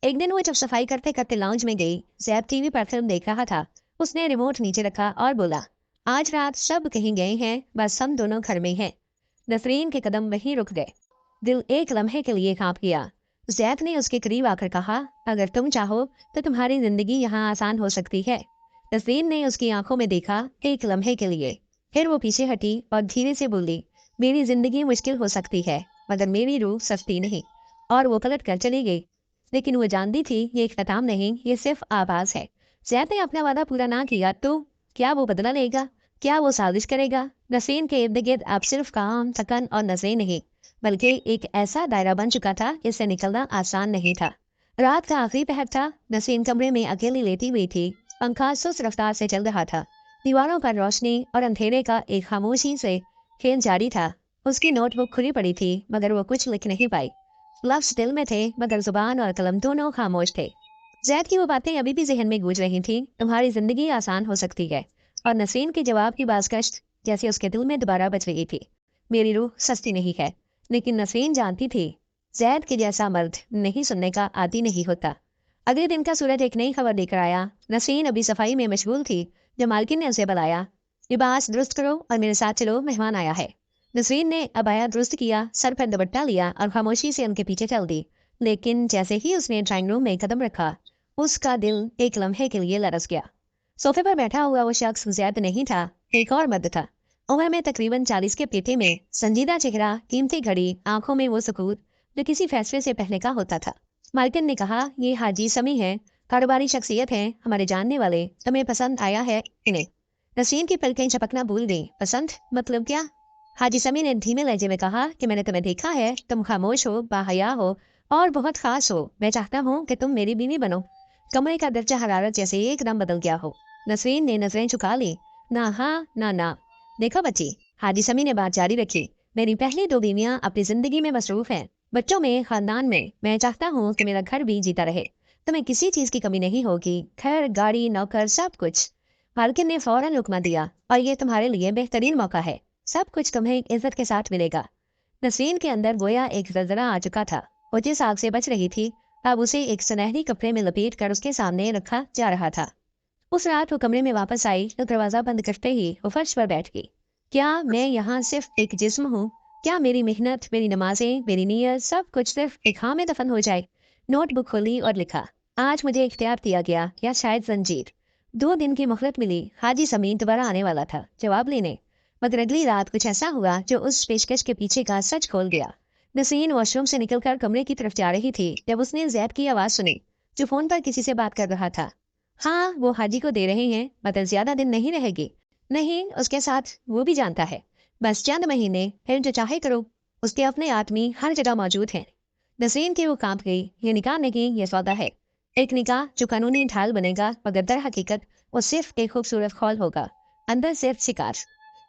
ایک دن وہ جب صفائی کرتے کرتے لاؤنج میں گئی، زید ٹی وی پر فلم دیکھ رہا تھا۔ اس نے ریموٹ نیچے رکھا اور بولا، آج رات سب کہیں گئے ہیں، بس ہم دونوں گھر میں ہیں۔ نسرین کے قدم وہیں رک گئے، دل ایک لمحے کے لیے کانپ گیا۔ زید نے اس کے قریب آ کر کہا، اگر تم چاہو تو تمہاری زندگی یہاں آسان ہو سکتی ہے۔ نسرین نے اس کی آنکھوں میں دیکھا، ایک لمحے کے لیے، پھر وہ پیچھے ہٹی اور دھیرے سے بولی، میری زندگی مشکل ہو سکتی ہے مگر میری روح سستی نہیں، اور وہ پلٹ کر چلی گئی۔ لیکن وہ جانتی تھی یہ اختتام نہیں، یہ صرف آغاز ہے۔ زید نے اپنا وعدہ پورا نہ کیا تو کیا وہ بدلہ لے گا؟ کیا وہ سازش کرے گا؟ نسرین کے ارد گرد اب صرف کام، تھکن اور نظریں نہیں، بلکہ ایک ایسا دائرہ بن چکا تھا جس سے نکلنا آسان نہیں تھا۔ रात का आखिरी पहर था। नसीन कमरे में अकेली लेटी हुई थी। पंखा सुस्त रफ्तार से चल रहा था। दीवारों पर रोशनी और अंधेरे का एक खामोशी से खेल जारी था। उसकी नोटबुक खुली पड़ी थी, मगर वो कुछ लिख नहीं पाई। लफ्ज दिल में थे, मगर जुबान और कलम दोनों खामोश थे। जैद की वो बातें अभी भी जहन में गूंज रही थी। तुम्हारी जिंदगी आसान हो सकती है। और नसरीन के जवाब की बाजकश्त जैसे उसके दिल में दोबारा बज रही थी। मेरी रूह सस्ती नहीं है। लेकिन नसरीन जानती थी, जैद के जैसा मर्द नहीं सुनने का आदी नहीं होता। अगले दिन का सूरज एक नई खबर लेकर आया। नसरीन अभी सफाई में मशगूल थी जब मालकिन ने उसे बुलाया। लिबास दुरुस्त करो और मेरे साथ चलो, मेहमान आया है। नसरीन ने अबाया दुरुस्त किया, सर पर दुपट्टा लिया और खामोशी से उनके पीछे चल दी। लेकिन जैसे ही उसने ड्राइंग रूम में कदम रखा, उसका दिल एक लम्हे के लिए लरस गया। सोफे पर बैठा हुआ वो शख्स जैद नहीं था, एक और मर्द था। उम्र में तकरीबन 40 के पेटे में, संजीदा चेहरा, कीमती घड़ी, आंखों में वो सुकून जो किसी फैसले से पहले का होता था। मालकिन ने कहा, ये हाजी समी है, कारोबारी शख्सियत है, हमारे जानने वाले। तुम्हें पसंद आया है इन्हें? नसीम की पलकें झपकना भूल गई। पसंद मतलब क्या? हाजी समी ने धीमे लहजे में कहा कि मैंने तुम्हें देखा है, तुम खामोश हो, बाहया हो और बहुत खास हो। मैं चाहता हूँ कि तुम मेरी बीवी बनो। कमरे का दर्जा हरारत जैसे एकदम बदल गया हो। नसरीन ने नजरें झुका ली। ना हाँ ना ना। देखो बच्ची, हाजी समी ने बात जारी रखी, मेरी पहली 2 बीवियां अपनी जिंदगी में मसरूफ हैं, बच्चों में, खानदान में। मैं चाहता हूँ कि मेरा घर भी जीता रहे। तुम्हें किसी चीज की कमी नहीं होगी, घर, गाड़ी, नौकर, सब कुछ। मालकिन ने फौरन रुकमा दिया, और ये तुम्हारे लिए बेहतरीन मौका है। सब कुछ तुम्हें इज्जत के साथ मिलेगा। नसरीन के अंदर गोया एक जलजला आ चुका था। वो जिस आग से बच रही थी, अब उसे एक सुनहरी कपड़े में लपेट कर उसके सामने रखा जा रहा था। उस रात वो कमरे में वापस आई तो दरवाजा बंद करते ही वो फर्श पर बैठ गई। क्या मैं यहाँ सिर्फ एक जिस्म हूँ? क्या मेरी मेहनत, मेरी नमाजें, मेरी नीयत, सब कुछ सिर्फ एक हाँ में दफन हो जाए? नोटबुक खोली और लिखा, आज मुझे इख्तियार दिया गया, या शायद जंजीर। 2 दिन की मोहलत मिली। हाजी समीन दोबारा आने वाला था जवाब लेने, मगर अगली रात कुछ ऐसा हुआ जो उस पेशकश के पीछे का सच खोल गया। नसीन वॉशरूम से निकलकर कमरे की तरफ जा रही थी जब उसने जैद की आवाज सुनी, जो फोन पर किसी से बात कर रहा था। हाँ, वो हाजी को दे रहे हैं, मतलब ज्यादा दिन नहीं रहेगी। नहीं, उसके साथ वो भी जानता है। बस चंद महीने, फिर जो चाहे करो। उसके अपने आदमी हर जगह मौजूद हैं। नसरीन की वो कांप गई। ये निकाह नहीं, ये सौदा है। एक निकाह जो कानूनी ढाल बनेगा, मगर दर हकीकत वो सिर्फ एक खूबसूरत खौल होगा, अंदर सिर्फ शिकार।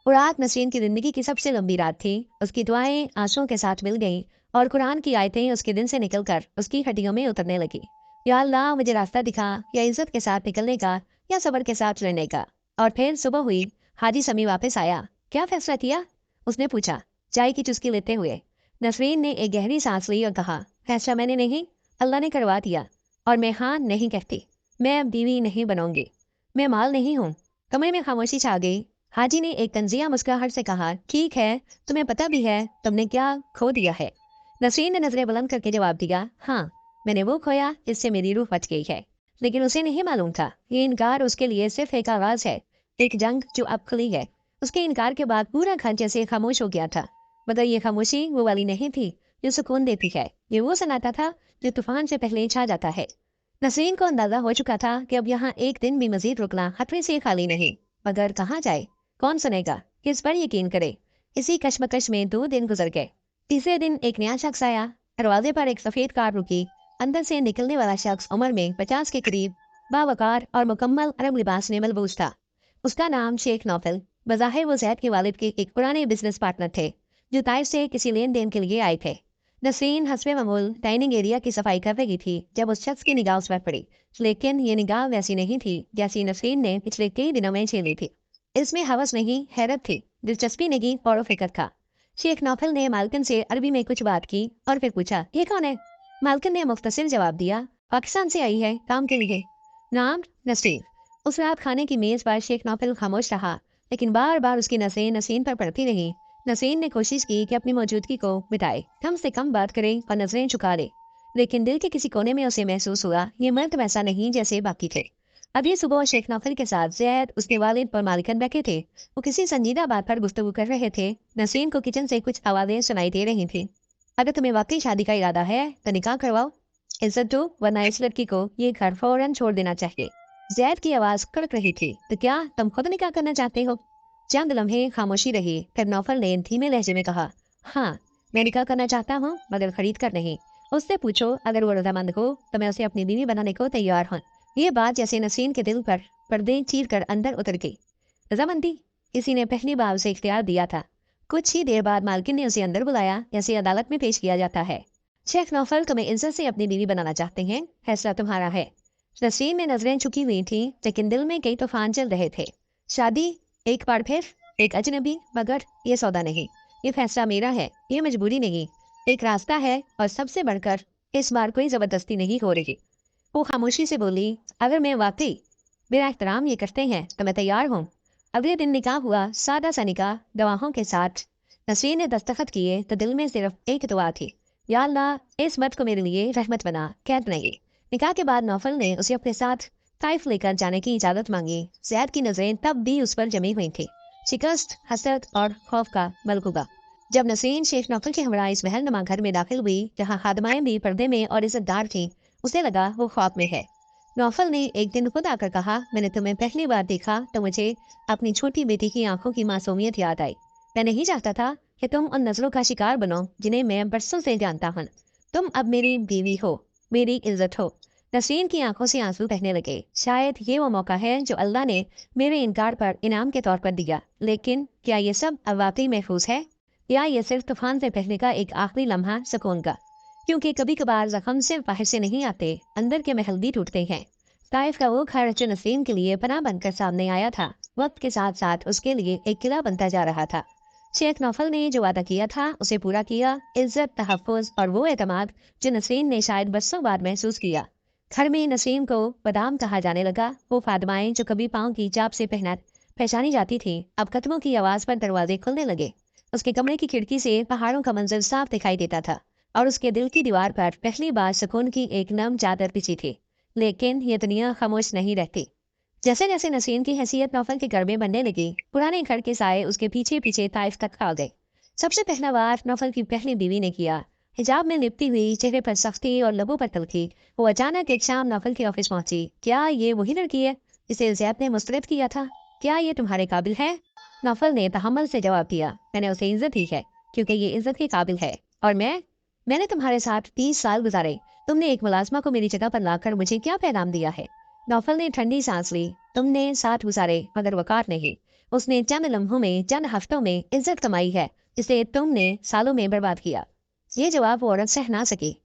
वो रात नसरीन की जिंदगी की सबसे लंबी रात थी। उसकी दुआएं आंसुओं के साथ मिल गईं और कुरान की आयतें उसके दिन से निकलकर उसकी हड्डियों में उतरने लगी। या अल्लाह, मुझे रास्ता दिखा, या इज्जत के साथ निकलने का, या सब्र के साथ रहने का। और फिर सुबह हुई। हाजी समी वापस आया। क्या फैसला किया? उसने पूछा, चाय की चुस्की लेते हुए। नसरीन ने एक गहरी सांस ली और कहा, फैसला मैंने नहीं, अल्लाह ने करवा दिया। और मैं हाँ नहीं कहती। मैं अब बीवी नहीं बनूंगी। मैं माल नहीं हूँ। कमरे में खामोशी छा गई। हाजी ने एक तंजिया मुस्कुराहट से कहा, ठीक है, तुम्हें पता भी है तुमने क्या खो दिया है। नसरीन ने नजरें बुलंद करके जवाब दिया, हाँ, मैंने वो खोया जिससे मेरी रूह बच गई है। लेकिन उसे नहीं मालूम था, ये इनकार उसके लिए सिर्फ एक आगाज है, एक जंग जो अब खुली है। उसके इनकार के बाद पूरा घर जैसे खामोश हो गया था, मगर ये खामोशी वो वाली नहीं थी जो सुकून देती है। ये वो सन्नाटा था जो तूफान से पहले छा जाता है। नसरीन को अंदाजा हो चुका था कि अब यहाँ एक दिन भी मजीद रुकना खतरे से खाली नहीं। मगर कहाँ जाए? कौन सुनेगा? किस पर यकीन करे? इसी कश्मकश में 2 दिन गुजर गए। तीसरे दिन एक नया शख्स आया। दरवाजे पर एक सफेद कार रुकी। अंदर से निकलने वाला शख्स उम्र में 50 के करीब, बावकार और मुकम्मल अरब लिबास में मलबूस था। उसका नाम शेख नौफल। बज़ाहिर वो जैद के वालिद के एक पुराने बिजनेस पार्टनर थे, जो ताइफ से किसी लेन देन के लिए आए थे। नसरीन हस्बे मामूल डाइनिंग एरिया की सफाई कर रही थी जब उस शख्स की निगाह उस पर पड़ी। लेकिन ये निगाह वैसी नहीं थी जैसी नसरीन ने पिछले कई दिनों में झेली थी। इसमें हवस नहीं, हैरत थी, दिलचस्पी नहीं, और फिक्र था। शेख नौफल ने मालकिन से अरबी में कुछ बात की और फिर पूछा, ये कौन है? मालकिन ने मुख्तसर जवाब दिया, पाकिस्तान से आई है, काम के लिए। नाम? नसरीन। उस रात खाने की मेज पर शेख नौफल खामोश रहा, लेकिन बार बार उसकी नजरें नसीन पर पड़ती रही। नसीन ने कोशिश की कि अपनी मौजूदगी को मिटाए, कम से कम बात करे और नजरें झुका ले। लेकिन दिल के किसी कोने में उसे महसूस हुआ, ये मर्द वैसा नहीं जैसे बाकी थे। अभी सुबह शेख नौफल के साथ जैद, उसके वालिद और मालिकन बैठे थे। वो किसी संजीदा बात पर गुफ्तगू कर रहे थे। नसीन को किचन से कुछ आवाजें सुनाई दे रही थी। अगर तुम्हें वाकई शादी का इरादा है तो निकाह करवाओ, इज्जत दो, वरना इस लड़की को ये घर फौरन छोड़ देना चाहिए। जैद की आवाज कड़क रही थी, तो क्या तुम खुद निकाह करना चाहते हो? चंद लम्हे खामोशी रही, फिर नौफल ने धीमे लहजे में कहा, हाँ, मैं निकाह करना चाहता हूँ, मगर खरीद कर नहीं। उससे पूछो अगर वो रजामंद हो तो मैं उसे अपनी बीवी बनाने को तैयार हूँ। ये बात जैसे नसरीन के दिल पर पर्दे चीर कर अंदर उतर गई। रजामंदी किसी ने पहली बार उसे इख्तियार दिया था। कुछ ही देर बाद मालकिन ने उसे अंदर बुलाया जैसे अदालत में पेश किया जाता है। शेख नौफल तुम्हें इज्जत से अपनी बीवी बनाना चाहते हैं, फैसला तुम्हारा है। नसरीन में नजरें झुकी हुई थी लेकिन दिल में कई तूफान चल रहे थे। शादी एक बार फिर एक अजनबी, मगर ये सौदा नहीं। ये फैसला मेरा है, ये मजबूरी नहीं, एक रास्ता है। और सबसे बढ़कर इस बार कोई जबरदस्ती नहीं हो रही। वो खामोशी से बोली, अगर मैं वाकई मेरा एहतराम ये करते हैं तो मैं तैयार हूँ। अगले दिन निकाह हुआ, सादा सा निकाह गवाहों के साथ। नसरीन ने दस्तखत किए तो दिल में सिर्फ एक दुआ थी, या अल्लाह इस मर्द को मेरे लिए रहमत बना, कैद नहीं। निकाह के बाद नौफल ने उसे अपने साथ ताइफ लेकर जाने की इजाजत मांगी। जैद की नजरें तब भी उस पर जमी हुई थी, शिकस्त, हसरत और खौफ का मलगूबा। जब नसरीन शेख नौफल के हमरा इस महल नुमा घर में दाखिल हुई जहाँ खादमाएं भी पर्दे में और इज्जतदार थी, उसे लगा वो ख्वाब में है। नौफल ने एक दिन खुद आकर कहा, मैंने तुम्हें पहली बार देखा तो मुझे अपनी छोटी बेटी की आंखों की मासूमियत याद आई। मैं नहीं चाहता था कि तुम उन नजरों का शिकार बनो जिन्हें मैं बरसों से जानता हूँ। तुम अब मेरी बीवी हो, मेरी इज्जत हो। नसरीन की आंखों से आंसू बहने लगे। शायद ये वो मौका है जो अल्लाह ने मेरे इनकार पर इनाम के तौर पर दिया। लेकिन क्या ये सब अब वाकई महफूज है, या ये सिर्फ तूफान से पहले का एक आखिरी लम्हा सुकून का? क्योंकि कभी कभार जख्म सिर्फ बाहर से नहीं आते, अंदर के महल भी टूटते हैं। ताइफ का वो घर जो नसरीन के लिए पनाह बनकर सामने आया था, वक्त के साथ साथ उसके लिए एक किला बनता जा रहा था। शेख नौफल ने जो वादा किया था उसे पूरा किया। इज्जत, तहफ़्फ़ुज़ और वो एतमाद जो नसरीन ने शायद बरसों बाद महसूस किया। घर में नसरीन को बादाम कहा जाने लगा। वो फातिमाएं जो कभी पाँव की चाप से पहचानी जाती थी, अब कदमों की आवाज पर दरवाजे खुलने लगे। उसके कमरे की खिड़की से पहाड़ों का मंजर साफ दिखाई देता था और उसके दिल की दीवार पर पहली बार सुकून की एक नम चादर बिछी थी। लेकिन ये दुनिया खामोश नहीं रहती। जैसे जैसे नसरीन की हैसियत नौफल के घर में बनने लगी, पुराने घर के साए उसके पीछे पीछे ताइफ तक आ गए। सबसे पहला वार नौफल की पहली बीवी ने किया। हिजाब में लिपटी हुई, चेहरे पर सख्ती और लबों पर तलखी, वो अचानक एक शाम नौफल के ऑफिस पहुंची। क्या ये वही लड़की है जिसे जैद ने मुस्तरद किया था? क्या ये तुम्हारे काबिल है? नौफल ने तहम्मुल से जवाब दिया, मैंने उसे इज्जत दी है क्योंकि ये इज्जत के काबिल है। और मैंने तुम्हारे साथ 30 साल गुजारे। तुमने एक मुलाजमा को मेरी जगह पर लाकर मुझे क्या पैगाम दिया है? नौफल ने ठंडी सांस ली। तुमने साथ गुजारे मगर वकार नहीं। उसने चंद लम्हों में, चंद हफ्तों में इज्जत कमाई है, इसे तुमने सालों में बर्बाद किया। ये जवाब वो औरत सह ना सकी।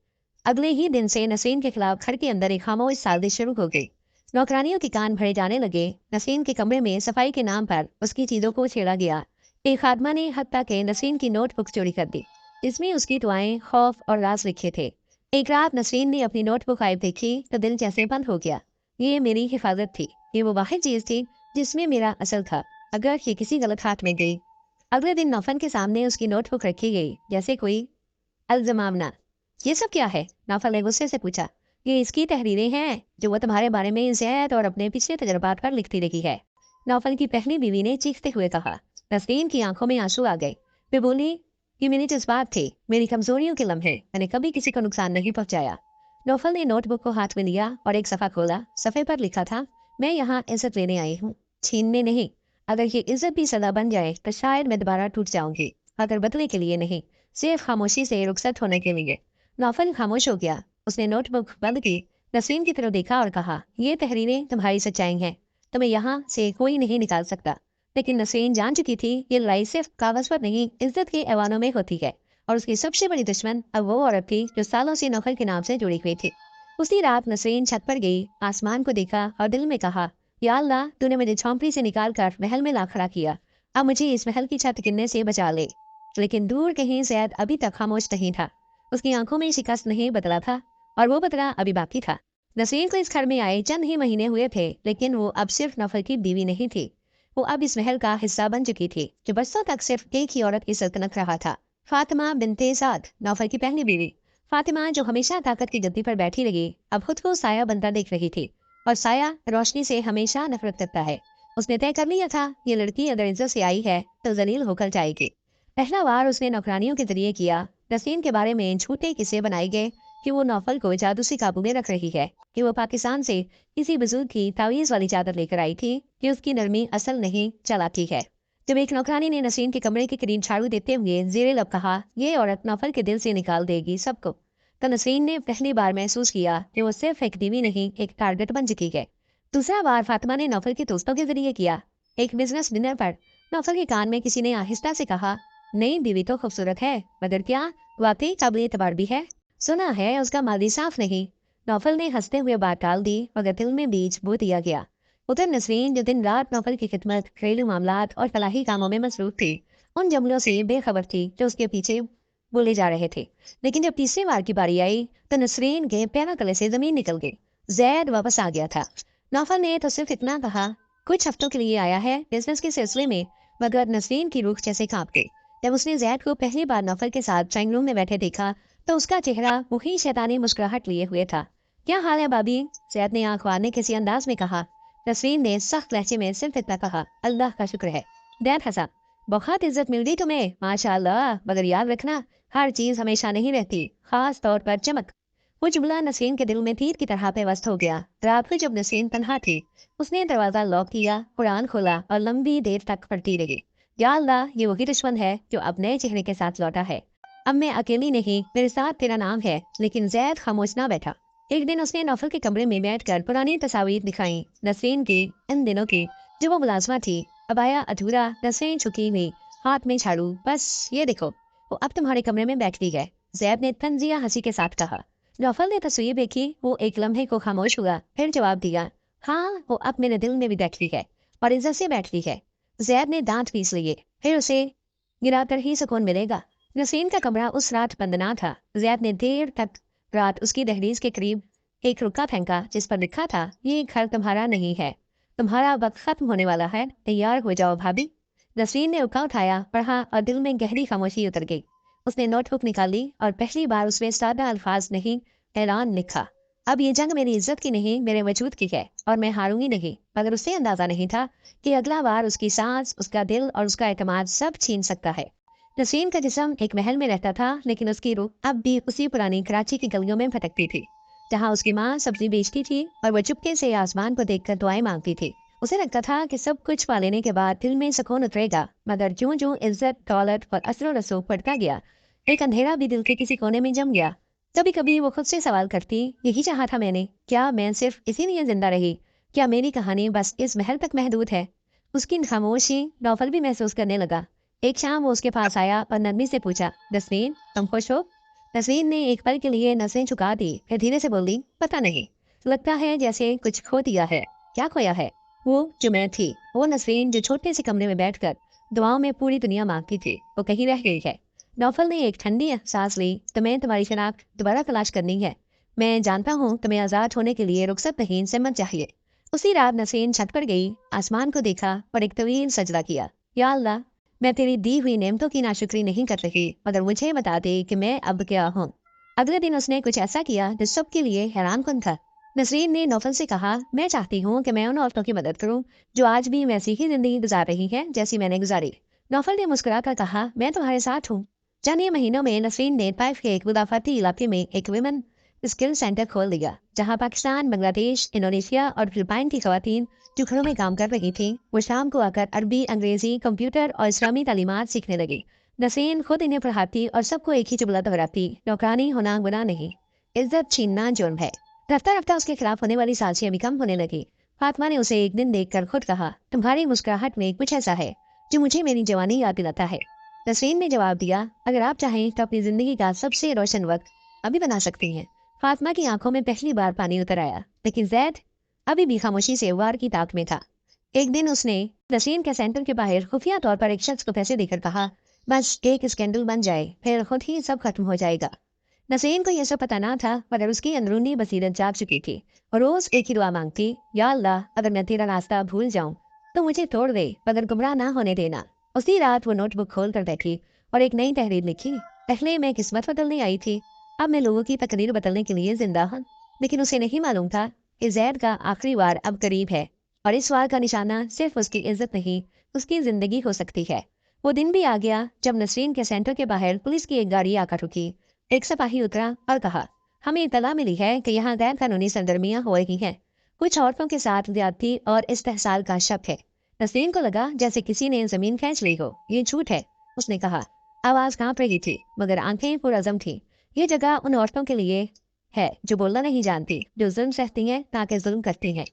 अगले ही दिन से नसरीन के खिलाफ घर के अंदर एक खामोश साजिश शुरू हो गई। नौकरानियों के कान भरे जाने लगे। नसरीन के कमरे में सफाई के नाम पर उसकी चीजों को छेड़ा गया। एक खादमा ने हत्ता के नसरीन की नोटबुक चोरी कर दी, जिसमें उसकी दुआएं, खौफ और राज लिखे थे। एक रात नसरीन ने अपनी नोटबुक आयब देखी तो दिल जैसे बंद हो गया। ये मेरी हिफाजत थी, ये वो वाहिद चीज थी जिसमें मेरा असल था। अगर ये किसी गलत हाथ में गई। अगले दिन नौफल के सामने उसकी नोटबुक रखी गई जैसे कोई अल्जमामना। ये सब क्या है? नौफल ने गुस्से से पूछा। ये इसकी तहरीरें हैं जो वो तुम्हारे बारे में ज़ैद और अपने पिछले तजर्बात पर लिखती रही है। नौफल की पहली बीवी ने चीखते हुए कहा। नसरीन की आंखों में आंसू आ गए। वे बोली, ये मेरे जज्बात थे, मेरी कमजोरियों के लम्हे। मैंने कभी किसी को नुकसान नहीं पहुंचाया। नौफल ने नोटबुक को हाथ में लिया और एक सफ़ा खोला। सफ़े पर लिखा था, मैं यहाँ इज्जत लेने आई हूँ, छीनने नहीं। अगर ये इज्जत भी सदा बन जाए तो शायद मैं दोबारा टूट जाऊंगी, मगर बदले के लिए नहीं, सिर्फ खामोशी से रुखसत होने के लिए। नौफल खामोश हो गया। उसने नोटबुक बंद की, नसरीन की तरफ देखा और कहा, ये तहरीरें तुम्हारी सच्चाई हैं, तुम्हें यहाँ से कोई नहीं निकाल सकता। लेकिन नसरीन जान चुकी थी ये लड़ाई सिर्फ कागज पर नहीं, इज्जत के ऐवानों में होती है। और उसकी सबसे बड़ी दुश्मन अब वो औरत थी जो सालों से नौफल के नाम से जुड़ी हुई थी। उसी रात नसरीन छत पर गई, आसमान को देखा और दिल में कहा, या अल्लाह, तूने मुझे झोंपड़ी से निकाल कर महल में ला खड़ा किया, अब मुझे इस महल की छत गिरने से बचा ले। लेकिन दूर कहीं ज़ैद अभी तक खामोश नहीं था। उसकी आंखों में शिकस्त नहीं बदला था और वो बदला अभी बाकी था। नसरीन को इस घर में आए चंद ही महीने हुए थे, लेकिन वो अब सिर्फ नौफल की बीवी नहीं थी। वो अब इस महल का हिस्सा बन चुकी थी जो बरसों तक सिर्फ एक ही औरत की सल्तनत रहा था। फातिमा बिनते साद, नौफल की पहली बीवी। फातिमा जो हमेशा ताकत की गद्दी पर बैठी रही, अब खुद को साया बनता देख रही थी। और साया रोशनी से हमेशा नफरत करता है। उसने तय कर लिया था, ये लड़की अगर इज्जत से आई है तो जलील होकर जाएगी। पहला वार उसने नौकरानियों के जरिए किया। नसरीन के बारे में झूठे किस्से बनाए गए कि वो नौफल को जादू से काबू में रख रही है, कि वो पाकिस्तान से किसी बुजुर्ग की तावीज़ वाली चादर लेकर आई थी, कि उसकी नरमी असल नहीं चलाती है। जब एक नौकरानी ने नसरीन के कमरे के करीब झाड़ू देते हुए ज़ेरे लब कहा, ये औरत नौफल के दिल से निकाल देगी सबको, तो नसरीन ने पहली बार महसूस किया कि वो सिर्फ एक बीवी नहीं, एक टारगेट बन चुकी है। दूसरा बार फातिमा ने नौफल के दोस्तों के जरिए किया। एक बिजनेस डिनर पर नौफल के कान में किसी ने आहिस्ता से कहा, नई बीवी तो खूबसूरत है, मगर क्या वाकई काबिल एतबार भी है? सुना है उसका मादी साफ नहीं। नौफल ने हंसते हुए बात टाल दी, मगर दिल में बीज बो दिया गया। उधर नसरीन जो दिन रात नौफल की खिदमत, घरेलू मामलात और फलाही कामों में मसरूफ थी, उन जुमलों से बेखबर थी जो उसके पीछे बोले जा रहे थे। लेकिन जब तीसरी बार की बारी आई तो नसरीन के पैरों तले से जमीन निकल गई। जैद वापस आ गया था। नौफल ने तो सिर्फ इतना कहा, कुछ हफ्तों के लिए आया है बिजनेस के सिलसिले में, मगर नसरीन की रूह जैसे कांप गई जब उसने जैद को पहली बार नौफल के साथ ड्राइंग रूम में बैठे देखा तो उसका चेहरा वही शैतानी मुस्कुराहट लिए हुए था। क्या हाल है भाभी? जैद ने आंख मारने किसी अंदाज में कहा। नसरीन ने सख्त लहजे में सिर्फ इतना कहा, अल्लाह का शुक्र है। दैट हंसा, बहुत इज्जत मिल गई तुम्हें, माशाअल्लाह, मगर याद रखना हर चीज हमेशा नहीं रहती, खास तौर पर चमक। वो जुमला नसरीन के दिल में तीर की तरह पेवस्त हो गया। रात को जब नसरीन तन्हा थी, उसने दरवाजा लॉक किया, कुरान खोला और लंबी देर तक पढ़ती रही। या अल्लाह, ये वही दुश्मन है जो अब नए चेहरे के साथ लौटा है। अब मैं अकेली नहीं, मेरे साथ तेरा नाम है। लेकिन जैद खामोश ना बैठा। एक दिन उसने नौफल के कमरे में बैठकर पुरानी तस्वीर दिखाई, नसरीन की इन दिनों की जो वो मुलाजमा थी। अबाया अधूरा, नसरीन झुकी हुई, हाथ में झाड़ू, बस ये देखो वो अब तुम्हारे कमरे में बैठती है, जैद ने तंजिया हंसी के साथ कहा। नौफल ने तस्वीर देखी, वो एक लम्हे को खामोश हुआ, फिर जवाब दिया, हाँ वो अब मेरे दिल में भी बैठती है और इज्जत से बैठती है। जैद ने दांत पीस लिए, फिर उसे गिराकर ही सुकून मिलेगा। नसरीन का कमरा उस रात बंद ना था। जैद ने देर तक रात उसकी दहलीज के करीब एक रुक्का फेंका जिस पर लिखा था, ये घर तुम्हारा नहीं है, तुम्हारा वक्त खत्म होने वाला है, तैयार हो जाओ भाभी। नसरीन ने रुक्का उठाया, पढ़ा और दिल में गहरी खामोशी उतर गई। उसने नोटबुक निकाली और पहली बार उसमें सादा अल्फाज नहीं, ऐलान लिखा। अब ये जंग मेरी इज्जत की नहीं, मेरे वजूद की है और मैं हारूंगी नहीं। मगर उसे अंदाजा नहीं था कि अगला बार उसकी सांस, उसका दिल और उसका एतमाद सब छीन सकता है। नसरीन का जिस्म एक महल में रहता था, लेकिन उसकी रूह अब भी उसी पुरानी कराची की गलियों में भटकती थी जहाँ उसकी माँ सब्जी बेचती थी और वो चुपके से आसमान को देखकर दुआएं मांगती थी। उसे लगता था कि सब कुछ पा लेने के बाद दिल में सुकून उतरेगा, मगर ज्यों ज्यों इज्जत, दौलत और असर रसूख बढ़ता गया, एक अंधेरा भी दिल के किसी कोने में जम गया। कभी कभी वो खुद से सवाल करती, यही चाहा था मैंने, क्या मैं सिर्फ इसीलिए जिंदा रही? क्या मेरी कहानी बस इस महल तक महदूद है? उसकी खामोशी नौफल भी महसूस करने लगा। एक शाम वो उसके पास आया और नरमी से पूछा, नसरीन तुम खुश हो? नसरीन ने एक पल के लिए नसें झुका दी, फिर धीरे से बोली, पता नहीं, लगता है जैसे कुछ खो दिया है। क्या खोया है? वो जो मैं थी, वो नसरीन जो छोटे से कमरे में बैठकर दुआओं में पूरी दुनिया मांगती थी, वो कहीं रह गई है। नौफल ने एक ठंडी सांस ली, तुम्हें तुम्हारी शनाख्त दोबारा तलाश करनी है। मैं जानता हूँ तुम्हें आजाद होने के लिए रुखसत नहीं, सिमत चाहिए। उसी रात नसरीन छत पर गई, आसमान को देखा और एक तवील सजदा किया। या अल्लाह, मैं तेरी दी हुई नेमतों की नाशुक्री नहीं कर रही, मगर मुझे बता दे कि मैं अब क्या हूँ। अगले दिन उसने कुछ ऐसा किया जो सबके लिए हैरान कुन था। नसरीन ने नौफल से कहा, मैं चाहती हूँ कि मैं उन औरतों की मदद करूँ जो आज भी वैसी ही जिंदगी गुजार रही हैं जैसी मैंने गुजारी। नौफल ने मुस्कुरा कर कहा, मैं तुम्हारे साथ हूँ। जानिए महीनों में नसरीन ने ताइफ के एक मुदाफाती इलाके में एक विमेन स्किल सेंटर खोल दिया, जहाँ पाकिस्तान, बांग्लादेश, इंडोनेशिया और फिलिपाइन की खवातीन जो घरों में काम कर रही थी, वो शाम को आकर अरबी, अंग्रेजी, कंप्यूटर और इस्लामी तालीमात सीखने लगी। नसरीन खुद इन्हें पढ़ाती और सबको एक ही जुमला दोहराती, नौकरानी होना गुनाह नहीं, इज्जत छीनना जुर्म है। रफ्ता रफ्ता उसके खिलाफ होने वाली साजिशें भी कम होने लगी। फातिमा ने उसे एक दिन देखकर खुद कहा, तुम्हारी मुस्कुराहट में कुछ ऐसा है जो मुझे मेरी जवानी याद दिलाता है। नसरीन ने जवाब दिया, अगर आप चाहें तो अपनी जिंदगी का सबसे रोशन वक्त अभी बना सकती हैं। फातिमा की आंखों में पहली बार पानी उतर आया, लेकिन जैद अभी भी खामोशी से वार की ताक में था। एक दिन उसने नसरीन के सेंटर के बाहर खुफिया तौर पर एक शख्स को पैसे देकर कहा, बस एक स्कैंडल बन जाए, फिर खुद ही सब खत्म हो जाएगा। नसरीन को यह सब पता ना था, मगर उसकी अंदरूनी बसीरत जाग चुकी थी और रोज एक ही दुआ मांगती, या अल्लाह, अगर मैं तेरा रास्ता भूल जाऊं तो मुझे तोड़ दे, मगर गुमराह ना होने देना। उसी रात वो नोटबुक खोल कर बैठी और एक नई तहरीर लिखी। पहले मैं किस्मत बदलने आई थी, अब मैं लोगों की तकदीर बदलने के लिए जिंदा हूँ। लेकिन उसे नहीं मालूम था कि जैद का आखिरी वार अब करीब है और इस वार का निशाना सिर्फ उसकी इज्जत नहीं, उसकी जिंदगी हो सकती है। वो दिन भी आ गया जब नसरीन के सेंटर के बाहर पुलिस की एक गाड़ी आकर रुकी। एक सिपाही उतरा और कहा, हमें इतला मिली है कि यहाँ गैर कानूनी सरगर्मियां हो रही हैं, कुछ औरतों के साथ ज्यादती और इस्तेहसाल का शक है। नसरीन को लगा जैसे किसी ने जमीन खींच ली हो। ये झूठ है, उसने कहा। आवाज कांप रही थी, मगर आंखें पुरअज़म थी। ये जगह उन औरतों के लिए है जो बोलना नहीं जानती, जो जुल्म सहती हैं ताकि जुल्म करती हैं।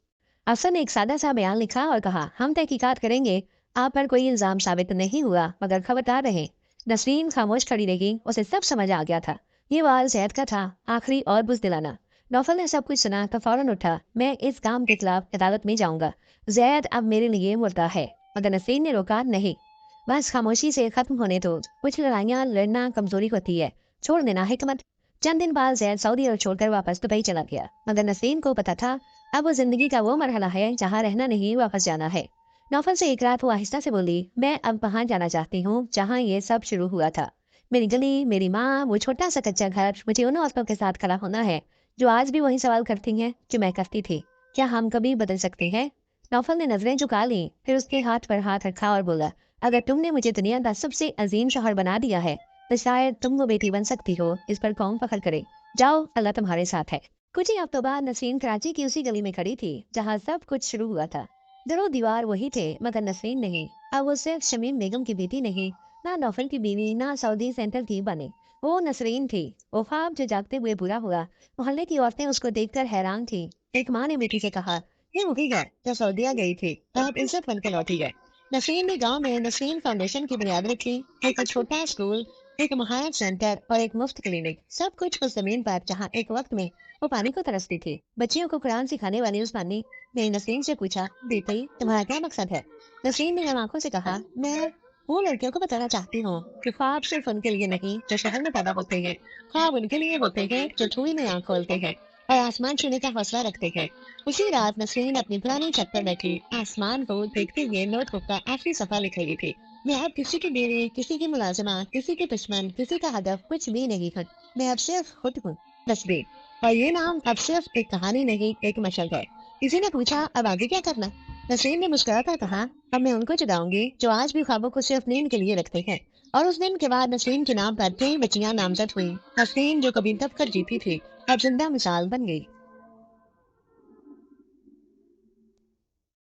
अफसर ने एक सादा सा बयान लिखा और कहा, हम तहकीकात करेंगे, आप पर कोई इल्जाम साबित नहीं हुआ, मगर खबरदार रहें। नसरीन खामोश खड़ी रही, उसे सब समझ आ गया था। ये वाल जैद का था, आखिरी और बुज़दिलाना। नौफल ने सब कुछ सुना तो फौरन उठा, मैं इस काम के खिलाफ अदालत में जाऊंगा। जैद अब मेरे लिए मुर्दा है। मगर नसरीन ने रोका, नहीं, बस खामोशी से खत्म होने दो। कुछ लड़ाइयाँ लड़ना कमजोरी होती है, छोड़ देना हिकमत। चंद दिन बाद जैद सऊदी अरब छोड़कर वापस दुबई चला गया, मगर नसरीन को पता था अब वो जिंदगी का वो मरहला है जहाँ रहना नहीं, वापस जाना है। नौफल से एक रात वो आहिस्ता से बोली, मैं अब वहाँ जाना चाहती हूँ जहाँ ये सब शुरू हुआ था। मेरी गली, मेरी माँ, वो छोटा सा कच्चा घर, मुझे उन औरतों के साथ खड़ा होना है जो आज भी वही सवाल करती हैं जो मैं करती थी, क्या हम कभी बदल सकते हैं? नौफल ने नजरें झुका ली, फिर उसके हाथ पर हाथ रखा और बोला, अगर तुमने मुझे दुनिया का सबसे अजीम शौहर बना दिया है तो शायद तुम वो बेटी बन सकती हो, इस पर कौन फख्र करे। जाओ, अल्लाह तुम्हारे साथ है। कुछ ही हफ्तों बाद नसरीन कराची की उसी गली में खड़ी थी जहाँ सब कुछ शुरू हुआ था। दरो दीवार वही थे, मगर नसरीन नहीं। अब वो सिर्फ शमीम बेगम की बेटी नहीं, ना नौफल की बीवी, ना सऊदी सेंटर की बने। वो नसरीन थी, वो ख्वाब जो जागते हुए बुरा हुआ। मोहल्ले की औरतें उसको देखकर हैरान थी। एक माँ ने बेटी से कहा, ये वही है जो सऊदीया गई थी, अब इज्जत बन के लौटी है। नसरीन ने गांव में नसरीन फाउंडेशन की बुनियाद रखी, एक छोटा स्कूल, एक महायत सेंटर और एक मुफ्त क्लिनिक, सब कुछ उस जमीन पर जहाँ एक वक्त में वो पानी को तरसती थी। बच्चियों को कुरान सिखाने वाली उस पानी ने नसरीन से पूछा, बेटी तुम्हारा क्या मकसद है? नसरीन ने नम आंखों से कहा, मैं वो लड़कियों को बताना चाहती हूँ कि ख्वाब सिर्फ उनके लिए नहीं जो शहर में पैदा होते हैं, ख्वाब उनके लिए होते हैं जो धूल में आंख खोलते हैं और आसमान छूने का हौसला रखते हैं। उसी रात नसरीन अपनी पुरानी छत पर बैठी आसमान को देखते हुए नोटबुक का आखिरी सफा लिख रही थी। मैं अब किसी की बीवी, किसी की मुलाजिमा, किसी के दुश्मन, किसी का हदफ कुछ भी नहीं हूँ। मैं अब सिर्फ खुद हूँ, तस्वीर। और ये नाम अब सिर्फ एक कहानी नहीं, एक मशक है। किसी ने पूछा, अब आगे क्या करना? नसरीन ने मुस्कुराकर कहा, अब मैं उनको जगाऊंगी जो आज भी ख्वाबों को सिर्फ नींद के लिए रखते हैं। और उस दिन के बाद नसरीन के नाम पर कई बच्चियां नामजद हुई। नसरीन जो कभी दब कर जीती थी, अब जिंदा मिसाल बन गई।